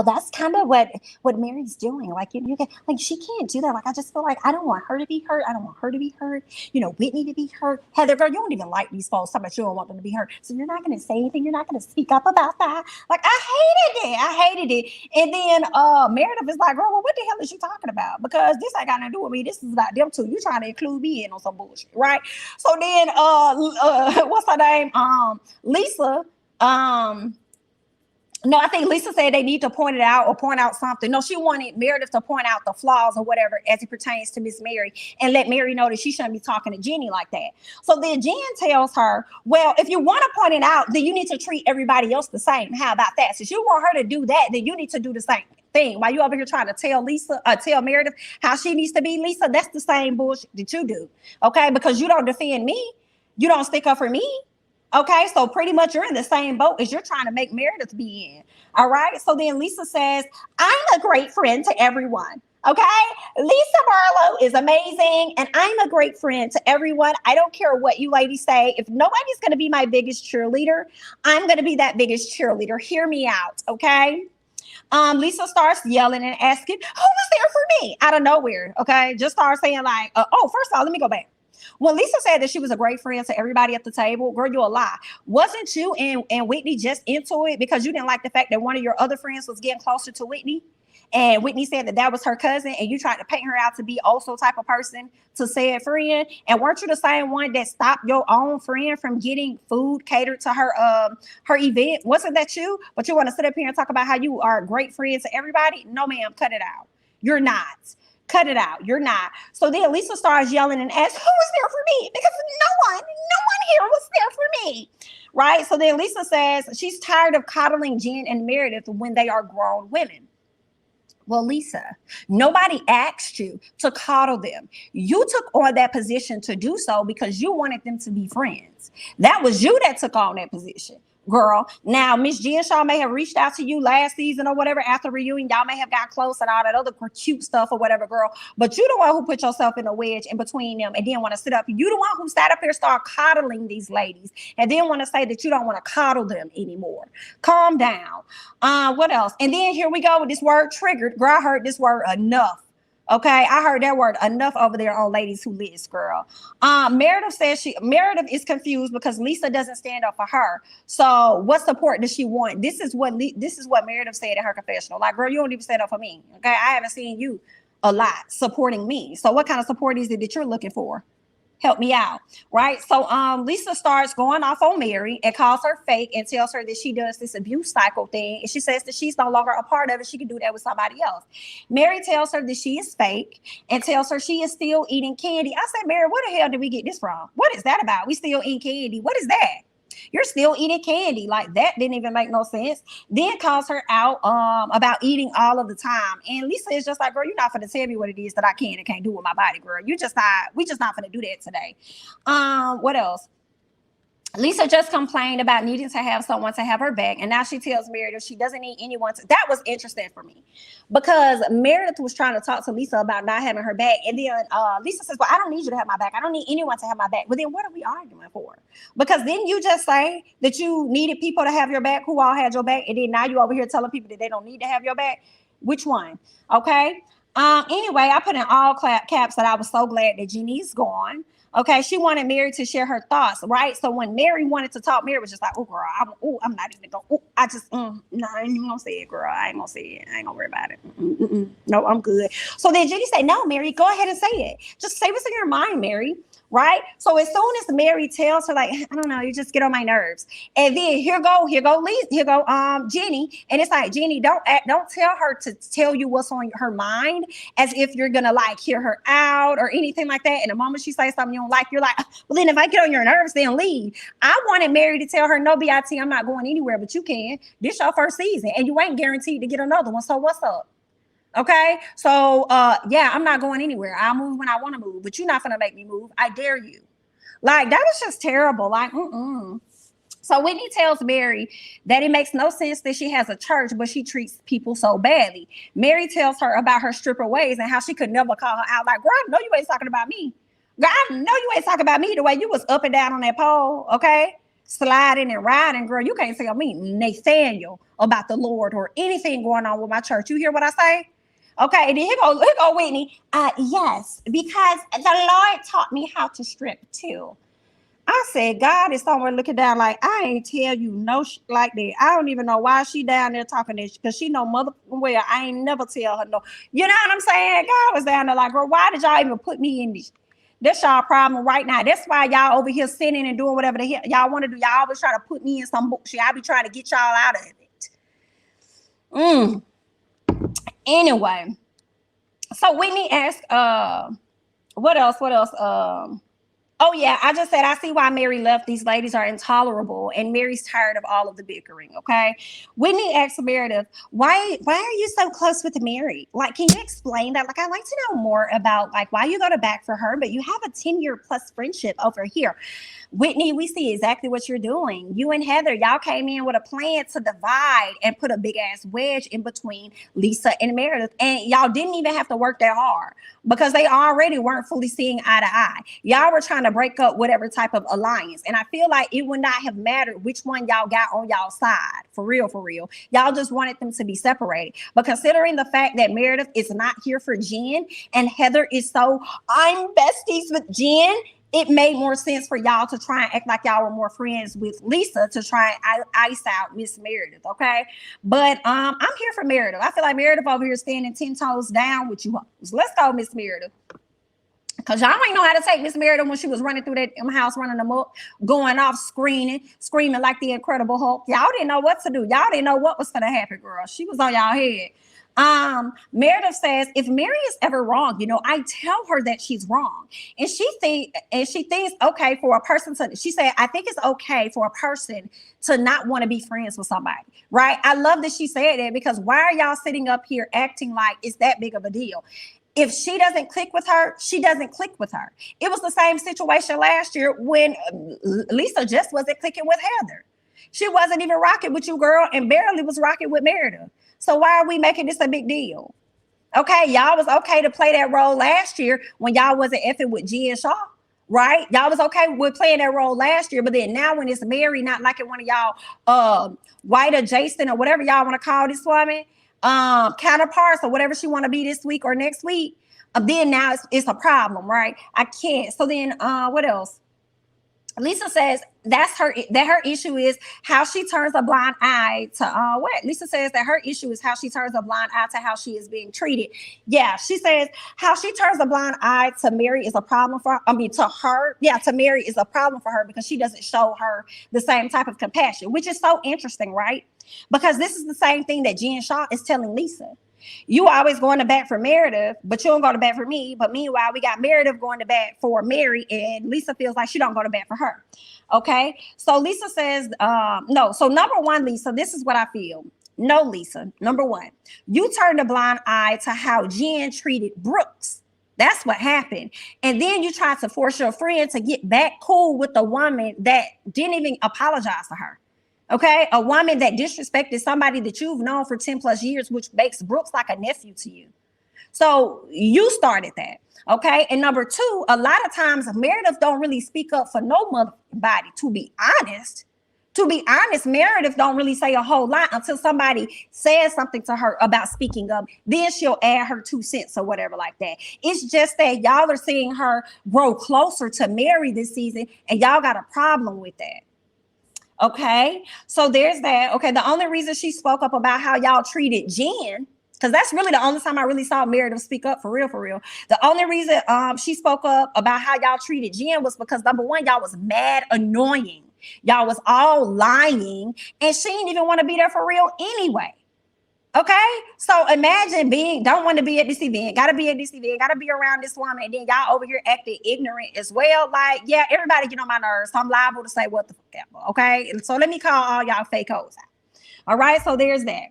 that's kind of what Mary's doing. Like, you can, like, she can't do that. Like, I just feel like I don't want her to be hurt. I don't want her to be hurt. Whitney to be hurt. Heather, girl, you don't even like these folks. How much you don't want them to be hurt. So you're not going to say anything. You're not going to speak up about that. Like, I hated it. And then Meredith is like, girl, well, what the hell is you talking about? Because this ain't got nothing to do with me. This is about them two. You trying to include me in on some bullshit, right? So then, what's her name? Lisa No, I think Lisa said they need to point it out or point out something. No, she wanted Meredith to point out the flaws or whatever as it pertains to Miss Mary and let Mary know that she shouldn't be talking to Jenny like that. So then Jen tells her, well, if you want to point it out, then you need to treat everybody else the same. How about that? Since you want her to do that, then you need to do the same thing. While you over here trying to tell Meredith how she needs to be, Lisa, that's the same bullshit that you do. Okay, because you don't defend me. You don't stick up for me. Okay, so pretty much you're in the same boat as you're trying to make Meredith be in. All right, so then Lisa says, I'm a great friend to everyone. Okay, Lisa Barlow is amazing, and I'm a great friend to everyone. I don't care what you ladies say. If nobody's going to be my biggest cheerleader, I'm going to be that biggest cheerleader. Hear me out, okay? Lisa starts yelling and asking, who was there for me? Out of nowhere, okay? Just starts saying like, oh, first of all, let me go back. When Lisa said that she was a great friend to everybody at the table, girl, you a lie. Wasn't you and Whitney just into it because you didn't like the fact that one of your other friends was getting closer to Whitney? And Whitney said that was her cousin, and you tried to paint her out to be also type of person to say a friend. And weren't you the same one that stopped your own friend from getting food catered to her event? Wasn't that you? But you want to sit up here and talk about how you are a great friend to everybody? No, ma'am, cut it out. You're not. Cut it out. You're not. So then Lisa starts yelling and asks, who was there for me? Because no one here was there for me. Right? So then Lisa says she's tired of coddling Jen and Meredith when they are grown women. Well, Lisa, nobody asked you to coddle them. You took on that position to do so because you wanted them to be friends. That was you that took on that position. Girl, now Miss Jen Shaw may have reached out to you last season or whatever after reunion. Y'all may have got close and all that other cute stuff or whatever, girl. But you the one who put yourself in a wedge in between them and then want to sit up. You the one who sat up here, start coddling these ladies and then want to say that you don't want to coddle them anymore. Calm down. What else? And then here we go with this word triggered. Girl, I heard this word enough. Okay, I heard that word enough over there on Ladies Who List, girl. Meredith says Meredith is confused because Lisa doesn't stand up for her. So what support does she want? This is what Meredith said in her confessional. Like, girl, you don't even stand up for me. Okay, I haven't seen you a lot supporting me. So what kind of support is it that you're looking for? Help me out, right? So Lisa starts going off on Mary and calls her fake and tells her that she does this abuse cycle thing. And she says that she's no longer a part of it. She can do that with somebody else. Mary tells her that she is fake and tells her she is still eating candy. I said, Mary, where the hell did we get this from? What is that about? We still eat candy. What is that? You're still eating candy. Like, that didn't even make no sense. Then calls her out about eating all of the time. And Lisa is just like, girl, you're not going to tell me what it is that I can and can't do with my body, girl. We just not going to do that today. What else? Lisa just complained about needing to have someone to have her back. And now she tells Meredith she doesn't need anyone to. That was interesting for me because Meredith was trying to talk to Lisa about not having her back. And then Lisa says, well, I don't need you to have my back. I don't need anyone to have my back. But then what are we arguing for? Because then you just say that you needed people to have your back who all had your back. And then now you over here telling people that they don't need to have your back. Which one? Okay. Anyway, I put in all caps that I was so glad that Jeannie's gone. Okay, she wanted Mary to share her thoughts, right? So when Mary wanted to talk, Mary was just like, oh, girl, I'm not even going to, I ain't even going to say it, girl. I ain't going to say it. I ain't going to worry about it. No, I'm good. So then Jenny said, no, Mary, go ahead and say it. Just say what's in your mind, Mary, right? So as soon as Mary tells her, like, I don't know, you just get on my nerves. And then here go Jenny. And it's like, Jenny, don't tell her to tell you what's on her mind as if you're going to like hear her out or anything like that. And the moment she says something you don't like, you're like, well, then if I get on your nerves, then leave. I wanted Mary to tell her, no, BIT, I'm not going anywhere, but you can. This your first season and you ain't guaranteed to get another one. So what's up? Okay. So, yeah, I'm not going anywhere. I'll move when I want to move, but you're not going to make me move. I dare you. Like, that was just terrible. Like, So Whitney tells Mary that it makes no sense that she has a church, but she treats people so badly. Mary tells her about her stripper ways and how she could never call her out. Like, girl, I know you ain't talking about me. Girl, I know you ain't talking about me the way you was up and down on that pole, okay? Sliding and riding, girl. You can't tell me Nathaniel about the Lord or anything going on with my church. You hear what I say? Okay, and then here go Whitney. Yes, because the Lord taught me how to strip too. I said, God is somewhere looking down like, I ain't tell you no shit like that. I don't even know why she down there talking this because she know mother well. I ain't never tell her no. You know what I'm saying? God was down there like, girl, why did y'all even put me in this? That's y'all problem right now. That's why y'all over here sitting and doing whatever the hell y'all want to do. Y'all always try to put me in some bullshit. I be trying to get y'all out of it. Anyway, so Whitney asked, what else? Oh yeah, I just said I see why Mary left. These ladies are intolerable, and Mary's tired of all of the bickering. Okay, Whitney asked Meredith, why are you so close with Mary? Like, can you explain that? Like, I'd like to know more about like why you go to bat for her, but you have a 10-year plus friendship over here. Whitney, we see exactly what you're doing. You and Heather, y'all came in with a plan to divide and put a big ass wedge in between Lisa and Meredith. And y'all didn't even have to work that hard because they already weren't fully seeing eye to eye. Y'all were trying to break up whatever type of alliance. And I feel like it would not have mattered which one y'all got on y'all side. For real, for real. Y'all just wanted them to be separated. But considering the fact that Meredith is not here for Jen and Heather is so, I'm besties with Jen, it made more sense for y'all to try and act like y'all were more friends with Lisa to try and ice out Miss Meredith, okay? But I'm here for Meredith. I feel like Meredith over here standing 10 toes down with you hoes. Let's go, Miss Meredith. Because y'all ain't know how to take Miss Meredith when she was running through that house, running them up, going off, screaming like the Incredible Hulk. Y'all didn't know what to do. Y'all didn't know what was going to happen, girl. She was on y'all head. Meredith says, if Mary is ever wrong, you know, I tell her that she's wrong. And she thinks okay for a person to, she said, I think it's okay for a person to not want to be friends with somebody, right? I love that she said that because why are y'all sitting up here acting like it's that big of a deal? If she doesn't click with her, she doesn't click with her. It was the same situation last year when Lisa just wasn't clicking with Heather. She wasn't even rocking with you, girl, and barely was rocking with Meredith. So why are we making this a big deal? Okay, y'all was okay to play that role last year when y'all wasn't effing with G and Shaw, right? Y'all was okay with playing that role last year, but then now when it's Mary not liking one of y'all white adjacent or whatever y'all want to call this woman, counterparts or whatever she want to be this week or next week, then now it's a problem, right? I can't. So then what else? Lisa says that her issue is how she turns a blind eye to what? Lisa says that her issue is how she turns a blind eye to how she is being treated. Yeah, she says how she turns a blind eye to Mary is a problem for to her. Yeah, to Mary is a problem for her because she doesn't show her the same type of compassion, which is so interesting, right? Because this is the same thing that Jen Shaw is telling Lisa. You always going to bat for Meredith, but you don't go to bat for me. But meanwhile, we got Meredith going to bat for Mary, and Lisa feels like she don't go to bat for her. Okay, so Lisa says no. So number one, Lisa, this is what I feel. No, Lisa. Number one, you turned a blind eye to how Jen treated Brooks. That's what happened. And then you tried to force your friend to get back cool with the woman that didn't even apologize to her. Okay, a woman that disrespected somebody that you've known for 10 plus years, which makes Brooks like a nephew to you. So you started that. Okay, and number two, a lot of times Meredith don't really speak up for nobody. To be honest, Meredith don't really say a whole lot until somebody says something to her about speaking up. Then she'll add her 2 cents or whatever like that. It's just that y'all are seeing her grow closer to Mary this season, and y'all got a problem with that. Okay, so there's that. Okay, the only reason she spoke up about how y'all treated Jen, because that's really the only time I really saw Meredith speak up for real. The only reason she spoke up about how y'all treated Jen was because number one, y'all was mad annoying. Y'all was all lying, and she didn't even want to be there for real anyway. Okay, so imagine don't want to be at this event, gotta be at this event, gotta be around this woman, and then y'all over here acting ignorant as well. Like, yeah, everybody get on my nerves, so I'm liable to say what the fuck ever. Okay, and so let me call all y'all fake hoes out. All right, so there's that.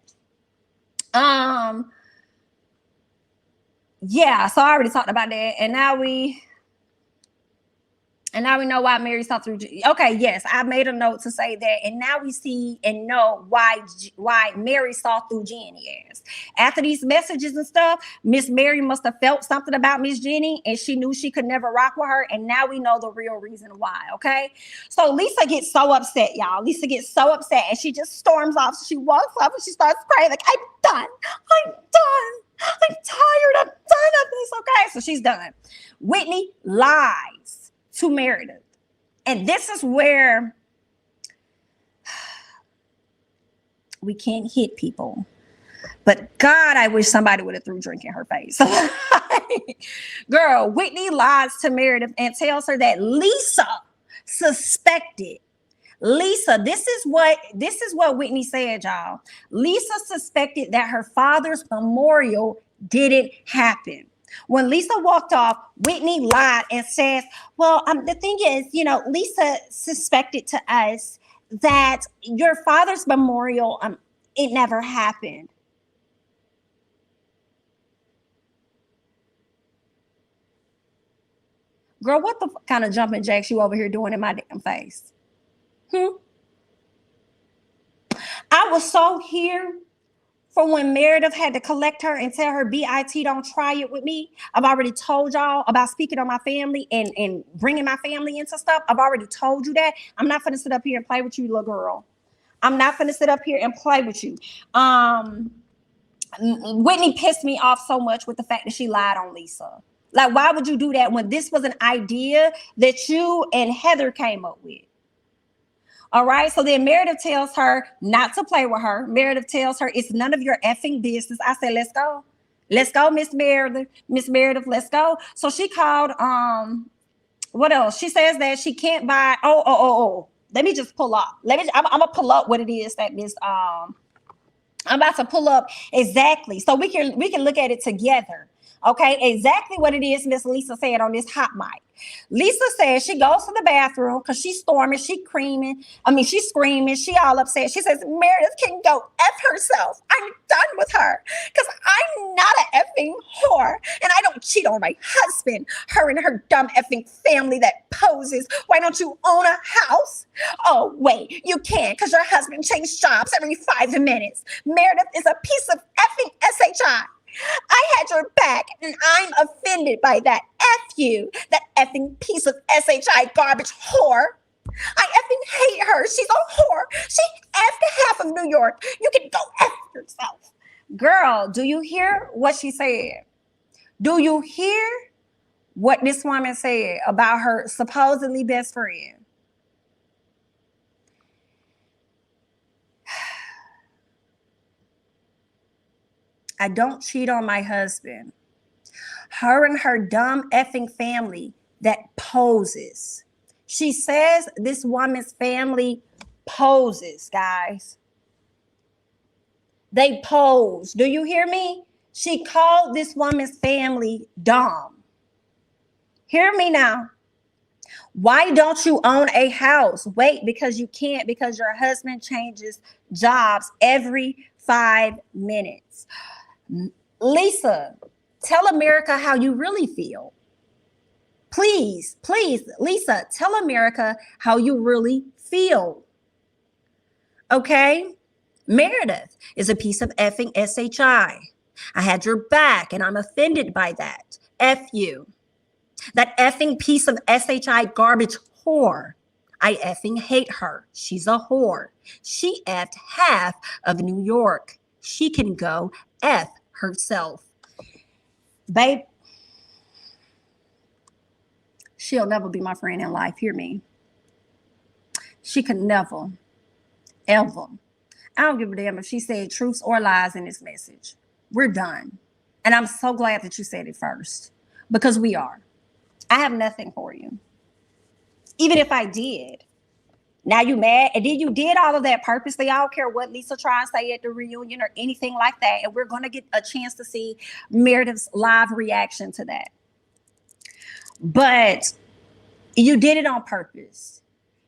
Yeah, so I already talked about that, and now we know why Mary saw through. Okay, yes, I made a note to say that, and now we see and know why Mary saw through Jenny ass. After these messages and stuff, Miss Mary must have felt something about Miss Jenny, and she knew she could never rock with her. And now we know the real reason why. Okay, so Lisa gets so upset, y'all. Lisa gets so upset, and she just storms off. She walks up and she starts crying like, "I'm done. I'm tired. I'm done of this." Okay, so she's done. Whitney lies to Meredith. And this is where we can't hit people. But God, I wish somebody would have threw drink in her face. I Girl, Whitney lies to Meredith and tells her that Lisa suspected. Lisa, this is what Whitney said, y'all. Lisa suspected that her father's memorial didn't happen. When Lisa walked off, Whitney lied and says, well, the thing is, Lisa suspected to us that your father's memorial, it never happened. Girl, what the kind of jumping jacks you over here doing in my damn face? I was so here for when Meredith had to collect her and tell her, BIT, don't try it with me. I've already told y'all about speaking on my family and bringing my family into stuff. I've already told you that. I'm not going to sit up here and play with you, little girl. I'm not going to sit up here and play with you. Whitney pissed me off so much with the fact that she lied on Lisa. Like, why would you do that when this was an idea that you and Heather came up with? All right. So then Meredith tells her not to play with her. Meredith tells her it's none of your effing business. I said, let's go. Let's go, Miss Meredith. Miss Meredith, let's go. So she called, what else? She says that she can't buy. Oh. Let me just pull up. I'm gonna pull up what it is that Miss I'm about to pull up exactly. So we can look at it together. Okay, exactly what it is Miss Lisa said on this hot mic. Lisa says she goes to the bathroom because she's storming, she's screaming, she all upset. She says, Meredith can go F herself. I'm done with her because I'm not an effing whore and I don't cheat on my husband. Her and her dumb effing family that poses. Why don't you own a house? Oh, wait, you can't because your husband changed jobs every 5 minutes. Meredith is a piece of effing SHI. I had your back and I'm offended by that. F you, that effing piece of SHI garbage whore. I effing hate her. She's a whore. She effed half of New York. You can go F yourself. Girl, do you hear what she said? Do you hear what this woman said about her supposedly best friend? I don't cheat on my husband. Her and her dumb effing family that poses. She says this woman's family poses, guys. They pose. Do you hear me? She called this woman's family dumb. Hear me now. Why don't you own a house? Wait, because you can't, because your husband changes jobs every 5 minutes. Lisa, tell America how you really feel. Please, Lisa, tell America how you really feel. Okay? Meredith is a piece of effing SHI. I had your back and I'm offended by that. F you. That effing piece of SHI garbage whore. I effing hate her. She's a whore. She effed half of New York. She can go F herself. Babe, she'll never be my friend in life. Hear me? She could never, ever. I don't give a damn if she said truths or lies in this message. We're done. And I'm so glad that you said it first, because we are. I have nothing for you. Even if I did. Now you mad? And then you did all of that purposely. I don't care what Lisa tried to say at the reunion or anything like that. And we're going to get a chance to see Meredith's live reaction to that. But you did it on purpose.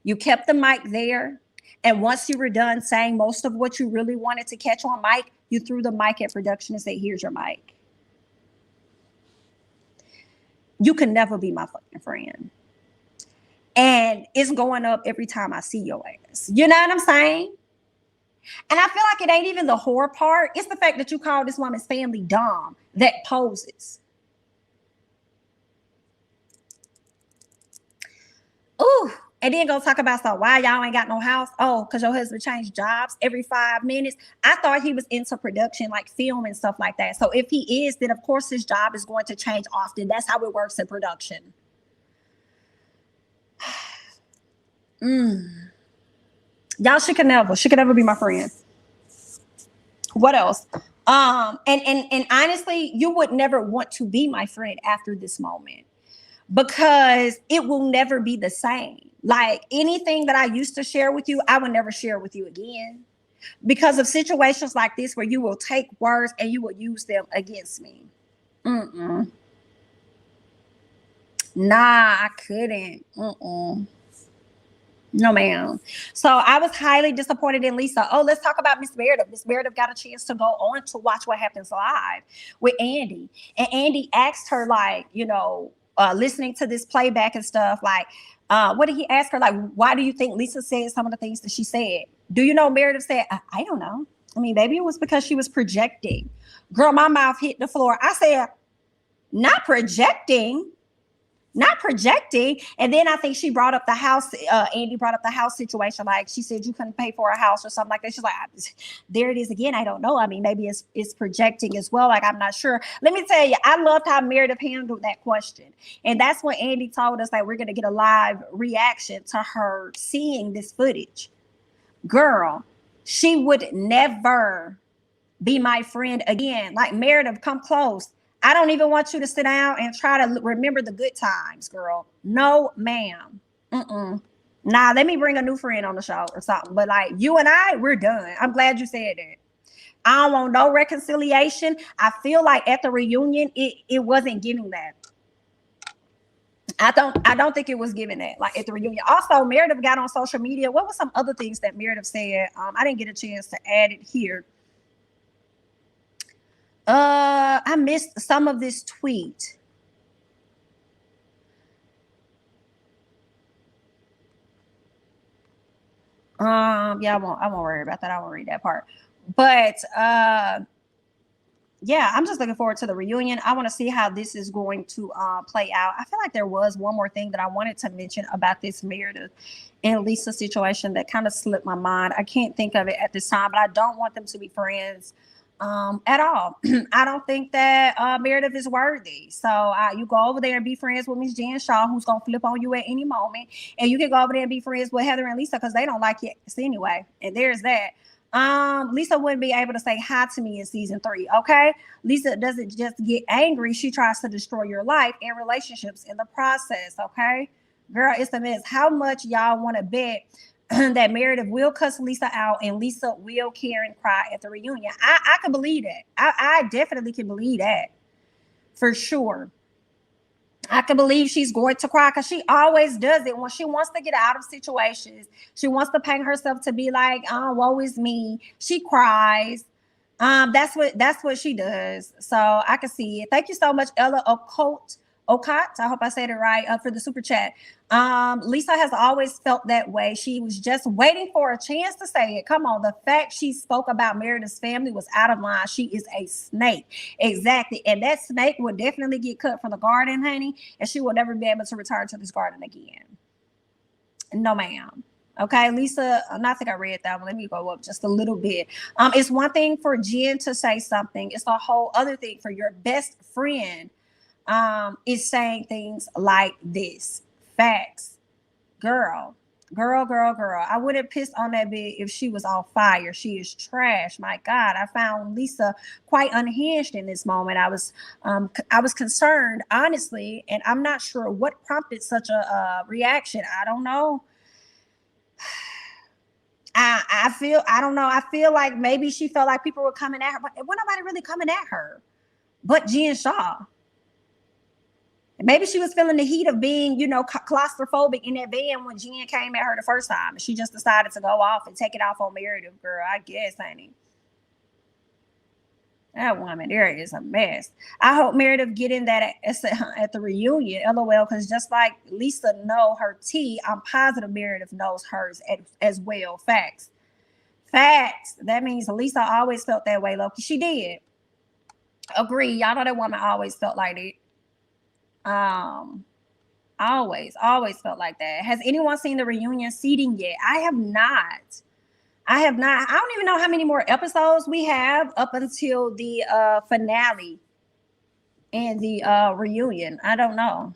You kept the mic there. And once you were done saying most of what you really wanted to catch on mic, you threw the mic at production and said, here's your mic. You can never be my fucking friend. And it's going up every time I see your ass. You know what I'm saying? And I feel like it ain't even the whore part. It's the fact that you call this woman's family dumb that poses. Ooh. And then go talk about why y'all ain't got no house. Oh, because your husband changed jobs every 5 minutes. I thought he was into production, like film and stuff like that. So if he is, then of course his job is going to change often. That's how it works in production. Y'all, she could never be my friend. What else? And honestly, you would never want to be my friend after this moment, because it will never be the same. Like anything that I used to share with you, I would never share with you again, because of situations like this where you will take words and you will use them against me. Mm-mm. Nah, I couldn't. Mm-mm. No, ma'am. So I was highly disappointed in Lisa. Oh, let's talk about Miss Meredith. Miss Meredith got a chance to go on to watch What Happens Live with Andy. And Andy asked her, like, listening to this playback and stuff, like, what did he ask her? Like, why do you think Lisa said some of the things that she said? Do you know Meredith said, I don't know. I mean, maybe it was because she was projecting. Girl, my mouth hit the floor. I said, not projecting. Not projecting. And then I think she brought up the house. Andy brought up the house situation. Like she said, you couldn't pay for a house or something like that. She's like, there it is again. I don't know. I mean, maybe it's projecting as well. Like, I'm not sure. Let me tell you, I loved how Meredith handled that question. And that's when Andy told us that we're going to get a live reaction to her seeing this footage. Girl, she would never be my friend again. Like, Meredith, come close. I don't even want you to sit down and try to remember the good times, girl. No, ma'am. Nah, let me bring a new friend on the show or something. But like, you and I, we're done. I'm glad you said that. I don't want no reconciliation. I feel like at the reunion, it wasn't giving that. I don't think it was giving that, like, at the reunion. Also, Meredith got on social media. What were some other things that Meredith said? I didn't get a chance to add it here. I missed some of this tweet. Yeah, I won't worry about that. I won't read that part. But yeah, I'm just looking forward to the reunion. I want to see how this is going to play out. I feel like there was one more thing that I wanted to mention about this Meredith and Lisa situation that kind of slipped my mind. I can't think of it at this time, but I don't want them to be friends at all. I don't think that Meredith is worthy. So you go over there and be friends with Miss Jan Shaw, who's gonna flip on you at any moment, and you can go over there and be friends with Heather and Lisa because they don't like you anyway. And there's that. Lisa wouldn't be able to say hi to me in season 3. Okay, Lisa doesn't just get angry; she tries to destroy your life and relationships in the process. Okay, girl, it's a mess. How much y'all want to bet that Meredith will cuss Lisa out and Lisa will care and cry at the reunion? I can believe that. I definitely can believe that for sure. I can believe she's going to cry because she always does it when she wants to get out of situations. She wants to paint herself to be like, oh, woe is me. She cries. That's what she does. So I can see it. Thank you so much, Ella Okot. I hope I said it right, for the super chat. Lisa has always felt that way. She was just waiting for a chance to say it. Come on, the fact she spoke about Meredith's family was out of line. She is a snake. Exactly. And that snake would definitely get cut from the garden, honey, and she will never be able to return to this garden again. No, ma'am. Okay, Lisa, I think I read that one. Let me go up just a little bit. It's one thing for Jen to say something. It's a whole other thing for your best friend is saying things like this. Facts. Girl. I wouldn't piss on that bitch if she was on fire. She is trash. My God, I found Lisa quite unhinged in this moment. I was concerned, honestly, and I'm not sure what prompted such a reaction. I don't know. I feel like maybe she felt like people were coming at her, but wasn't nobody really coming at her but Jen Shaw. Maybe she was feeling the heat of being, claustrophobic in that van when Jen came at her the first time. And she just decided to go off and take it off on Meredith, girl. I guess, honey. That woman there is a mess. I hope Meredith get in that at the reunion, LOL, because just like Lisa know her tea, I'm positive Meredith knows hers as well. Facts. That means Lisa always felt that way, Loki. She did. Agree. Y'all know that woman always felt like it. Always felt like that. Has anyone seen the reunion seating yet? I have not. I don't even know how many more episodes we have up until the finale and the reunion. I don't know.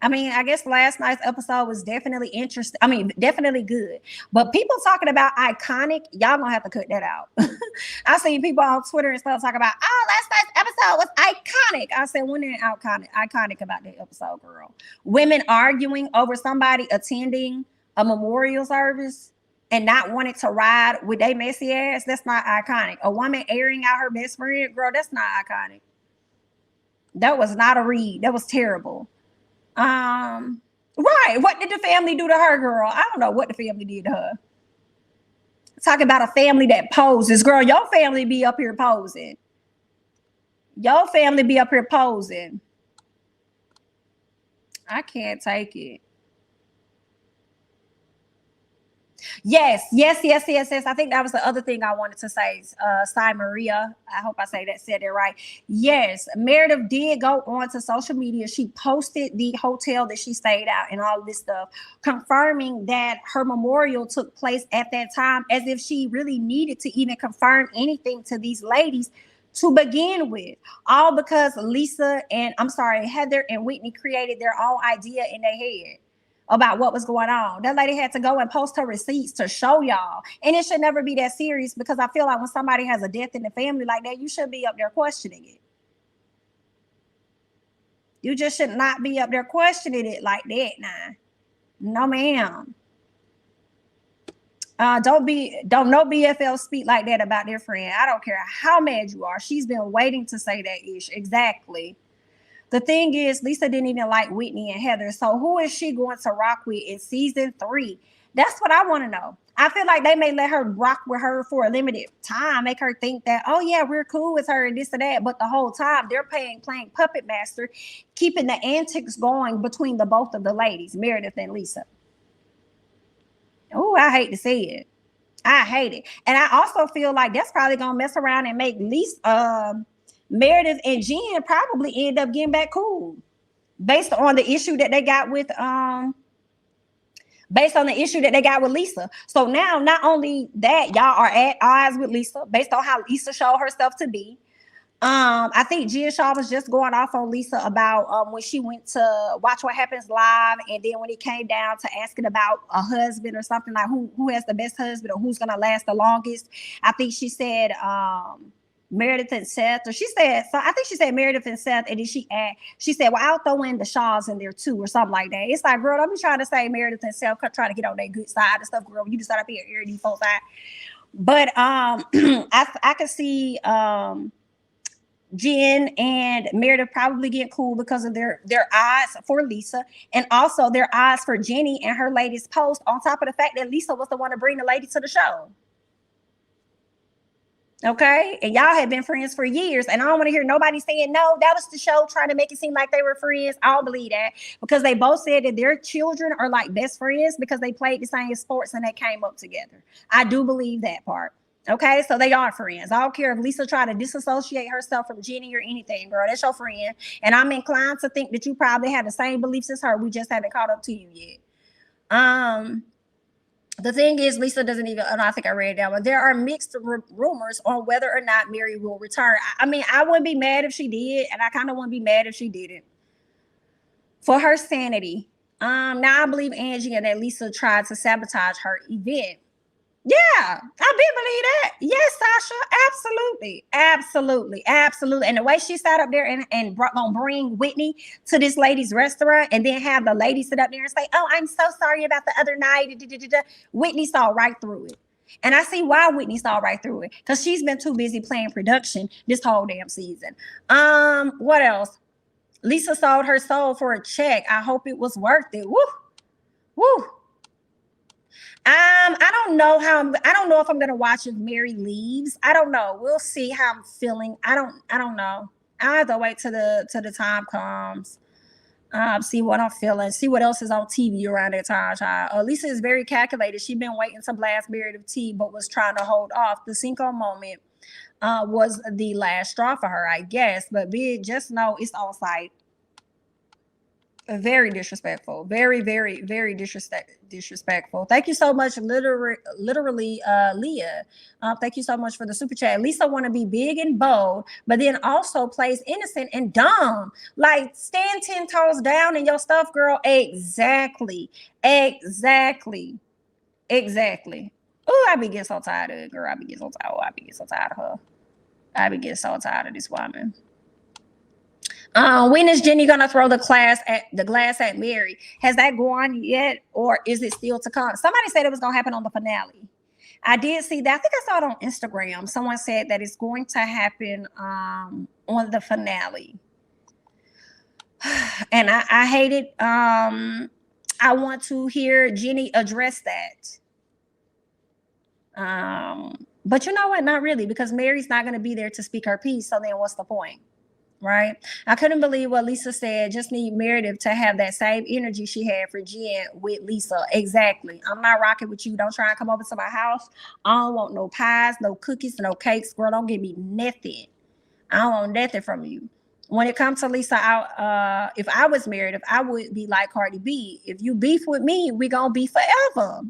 I mean, I guess last night's episode was definitely interesting. I mean, definitely good. But people talking about iconic, y'all gonna have to cut that out. I seen people on Twitter and stuff talking about, oh, last night's episode was iconic. I said, when ain't iconic about that episode, girl? Women arguing over somebody attending a memorial service and not wanting to ride with their messy ass, that's not iconic. A woman airing out her best friend, girl, that's not iconic. That was not a read. That was terrible. Right. What did the family do to her, girl? I don't know what the family did to her. Talking about a family that poses. Girl, your family be up here posing. Your family be up here posing. I can't take it. Yes. I think that was the other thing I wanted to say. Maria, I hope I said it right. Yes, Meredith did go on to social media. She posted the hotel that she stayed at and all this stuff, confirming that her memorial took place at that time, as if she really needed to even confirm anything to these ladies to begin with. All because Heather and Whitney created their own idea in their head about what was going on. That lady had to go and post her receipts to show y'all. And it should never be that serious, because I feel like when somebody has a death in the family like that, you should be up there questioning it. You just should not be up there questioning it like that now. No, ma'am. Don't no BFL speak like that about their friend. I don't care how mad you are. She's been waiting to say that ish. Exactly. The thing is, Lisa didn't even like Whitney and Heather. So who is she going to rock with in season 3? That's what I want to know. I feel like they may let her rock with her for a limited time, make her think that, oh yeah, we're cool with her and this and that. But the whole time they're playing puppet master, keeping the antics going between the both of the ladies, Meredith and Lisa. Oh, I hate to see it. I hate it. And I also feel like that's probably going to mess around and make Lisa, Meredith and Jen probably end up getting back cool based on the issue that they got with Lisa. So now, not only that, y'all are at odds with Lisa based on how Lisa showed herself to be. I think Gia Shaw was just going off on Lisa about when she went to Watch What Happens Live, and then when it came down to asking about a husband or something, like who has the best husband or who's gonna last the longest. I think she said Meredith and Seth, or she said, so I think she said Meredith and Seth, and then she said, well, I'll throw in the Shaws in there too, or something like that. It's like, girl, don't be trying to say Meredith and Seth, trying to get on that good side and stuff, girl. You just got up here airing these folks out. But I could see Jen and Meredith probably get cool because of their odds for Lisa, and also their odds for Jenny and her latest post, on top of the fact that Lisa was the one to bring the lady to the show. Okay, and y'all have been friends for years, and I don't want to hear nobody saying no, that was the show trying to make it seem like they were friends. I don't believe that, because they both said that their children are like best friends because they played the same sports and they came up together. I do believe that part. Okay, so they are friends. I don't care if Lisa tried to disassociate herself from Jenny or anything, girl. That's your friend, and I'm inclined to think that you probably have the same beliefs as her. We just haven't caught up to you yet. The thing is, Lisa doesn't even, I think I read that one. There are mixed rumors on whether or not Mary will return. I mean, I wouldn't be mad if she did, and I kind of wouldn't be mad if she didn't. For her sanity. Now I believe Angie and that Lisa tried to sabotage her event. Yeah, I did believe that. Yes, Sasha, absolutely. And the way she sat up there and gonna bring Whitney to this lady's restaurant, and then have the lady sit up there and say, "Oh, I'm so sorry about the other night." Whitney saw right through it, and I see why Whitney saw right through it, because she's been too busy playing production this whole damn season. What else? Lisa sold her soul for a check. I hope it was worth it. Woo. I don't know if I'm gonna watch if Mary leaves. I don't know. We'll see how I'm feeling. I don't know. I have to wait till the time comes. See what I'm feeling. See what else is on TV around that time, child. Lisa is very calculated. She's been waiting to blast Meredith T, but was trying to hold off. The Cinco moment was the last straw for her, I guess. But just know it's on site. Very disrespectful. Very, very, very disrespectful. Thank you so much, literally, Leah. Thank you so much for the super chat. Lisa want to be big and bold, but then also plays innocent and dumb. Like, stand 10 toes down in your stuff, girl. Exactly. Oh, I be getting so tired of it, girl. I be getting so tired. Oh, I be getting so tired of her. I be getting so tired of this woman. When is Jenny gonna throw the glass at Mary? Has that gone yet, or is it still to come? Somebody said it was gonna happen on the finale. I did see that. I think I saw it on Instagram. Someone said that it's going to happen on the finale, and I hate it. I want to hear Jenny address that. But you know what? Not really, because Mary's not going to be there to speak her piece. So then what's the point? Right? I couldn't believe what Lisa said. Just need Meredith to have that same energy she had for Jen with Lisa. Exactly. I'm not rocking with you. Don't try and come over to my house. I don't want no pies, no cookies, no cakes. Girl, don't give me nothing. I don't want nothing from you. When it comes to Lisa, if I was Meredith, I would be like Cardi B. If you beef with me, we gonna be forever.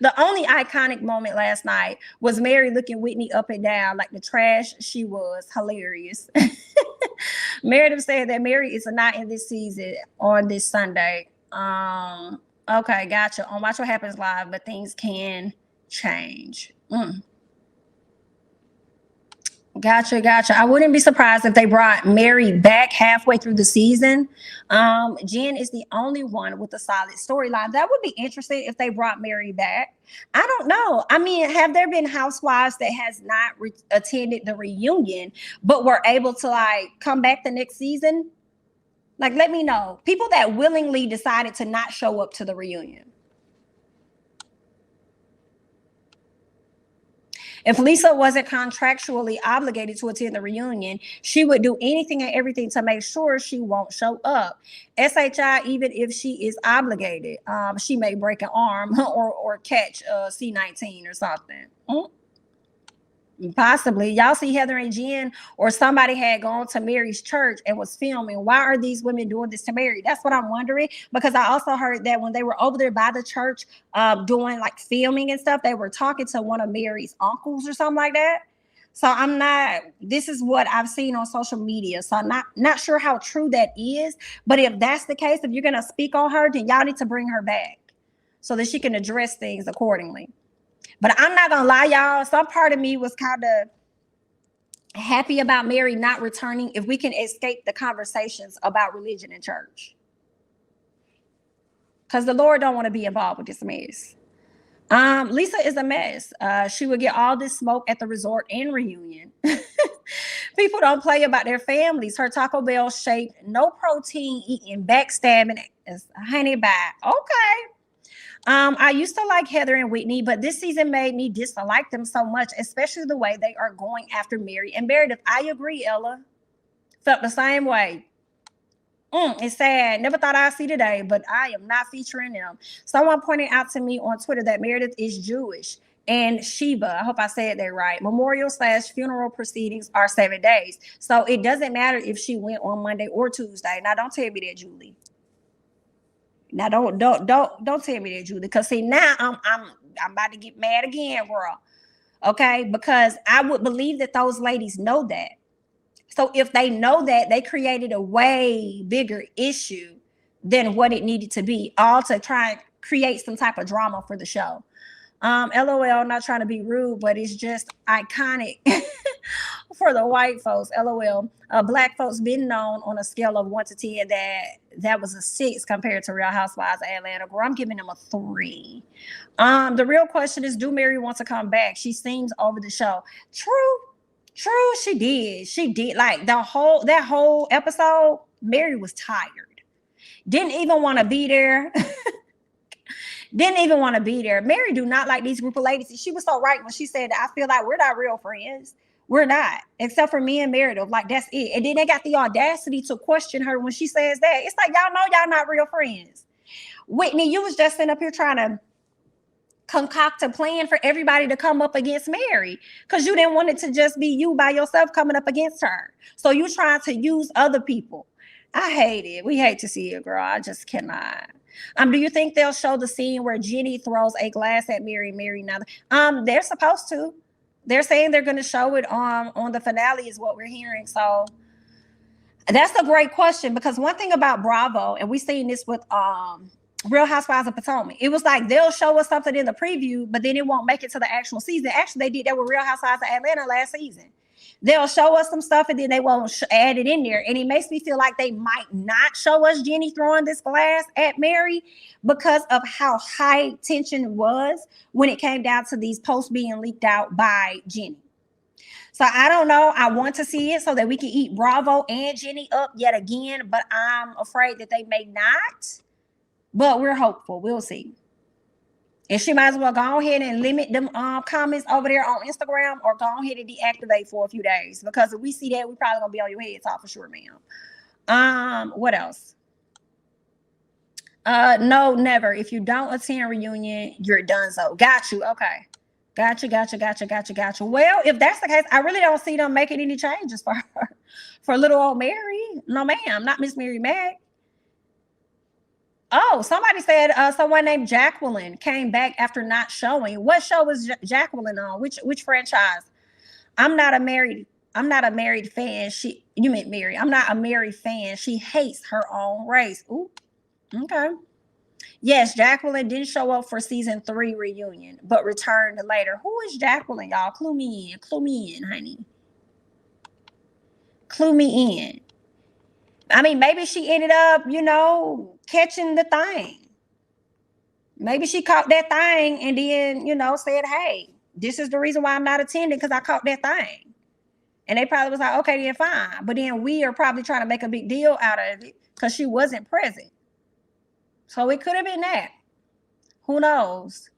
The only iconic moment last night was Mary looking Whitney up and down like the trash she was. Hilarious. Meredith said that Mary is not in this season on this Sunday. Okay, gotcha. On Watch What Happens Live, but things can change. Gotcha. I wouldn't be surprised if they brought Mary back halfway through the season. Jen is the only one with a solid storyline. That would be interesting if they brought Mary back. I don't know. I mean, have there been housewives that has not attended the reunion, but were able to like come back the next season? Like, let me know. People that willingly decided to not show up to the reunion. If Lisa wasn't contractually obligated to attend the reunion, she would do anything and everything to make sure she won't show up. SHI, even if she is obligated, she may break an arm or catch C-19 or something. Possibly. Y'all see Heather and Jen, or somebody had gone to Mary's church and was filming. Why are these women doing this to Mary? That's what I'm wondering, because I also heard that when they were over there by the church doing like filming and stuff, they were talking to one of Mary's uncles or something like that. So this is what I've seen on social media. So I'm not sure how true that is, but if that's the case, if you're going to speak on her, then y'all need to bring her back so that she can address things accordingly. But I'm not gonna lie, y'all. Some part of me was kind of happy about Mary not returning if we can escape the conversations about religion and church. Because the Lord don't want to be involved with this mess. Lisa is a mess. She would get all this smoke at the resort and reunion. People don't play about their families. Her Taco Bell shaped, no protein eating, backstabbing, honey bye. Okay. I used to like Heather and Whitney, but this season made me dislike them so much, especially the way they are going after Mary and Meredith. I agree, Ella. Felt the same way. It's sad. Never thought I'd see today, but I am not featuring them. Someone pointed out to me on Twitter that Meredith is Jewish and Shiva. I hope I said that right. Memorial/funeral proceedings are 7 days. So it doesn't matter if she went on Monday or Tuesday. Now, don't tell me that, Julie. Now don't tell me that, Julie, because see, now I'm about to get mad again, girl. Okay, because I would believe that those ladies know that. So if they know that, they created a way bigger issue than what it needed to be, all to try and create some type of drama for the show. LOL, not trying to be rude, but it's just iconic for the white folks. LOL. Black folks been known on a scale of 1 to 10 that was a 6 compared to Real Housewives of Atlanta. Girl, I'm giving them a 3. The real question is, do Mary want to come back? She seems over the show. True, she did. She did. Like that whole episode, Mary was tired. Didn't even want to be there. Mary do not like these group of ladies. She was so right when she said that. I feel like we're not real friends. We're not, except for me and Meredith. Like, that's it. And then they got the audacity to question her when she says that. It's like, y'all know y'all not real friends. Whitney, you was just sitting up here trying to concoct a plan for everybody to come up against Mary because you didn't want it to just be you by yourself coming up against her. So you trying to use other people I hate it. We hate to see it, girl. I just cannot. Do you think they'll show the scene where Jenny throws a glass at Mary? Mary now. They're supposed to. They're saying they're going to show it on the finale, is what we're hearing. So that's a great question, because one thing about Bravo, and we've seen this with Real Housewives of Potomac, it was like they'll show us something in the preview, but then it won't make it to the actual season. Actually, they did that with Real Housewives of Atlanta last season. They'll show us some stuff and then they won't add it in there. And it makes me feel like they might not show us Jenny throwing this glass at Mary because of how high tension was when it came down to these posts being leaked out by Jenny. So I don't know. I want to see it so that we can eat Bravo and Jenny up yet again, but I'm afraid that they may not. But we're hopeful. We'll see. And she might as well go ahead and limit them comments over there on Instagram, or go ahead and deactivate for a few days. Because if we see that, we're probably going to be on your head talk for sure, ma'am. What else? No, never. If you don't attend reunion, you're done. So got you. Okay. Gotcha. Well, if that's the case, I really don't see them making any changes for her. For little old Mary. No, ma'am. Not Miss Mary Mack. Oh, somebody said someone named Jacqueline came back after not showing. What show was Jacqueline on? Which franchise? I'm not a married fan. You meant Mary. I'm not a married fan. She hates her own race. Ooh, okay. Yes, Jacqueline didn't show up for season 3 reunion, but returned later. Who is Jacqueline, y'all? Clue me in, honey. Clue me in. I mean, maybe she ended up, catching the thing. Maybe she caught that thing and then, said, hey, this is the reason why I'm not attending, because I caught that thing. And they probably was like, okay, then fine. But then we are probably trying to make a big deal out of it because she wasn't present. So it could have been that. Who knows?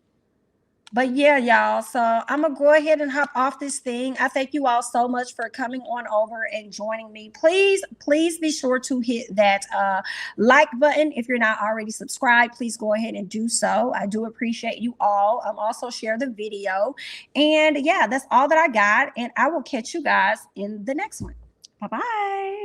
But yeah, y'all. So I'm going to go ahead and hop off this thing. I thank you all so much for coming on over and joining me. Please be sure to hit that like button. If you're not already subscribed, please go ahead and do so. I do appreciate you all. Also share the video. And yeah, that's all that I got. And I will catch you guys in the next one. Bye-bye.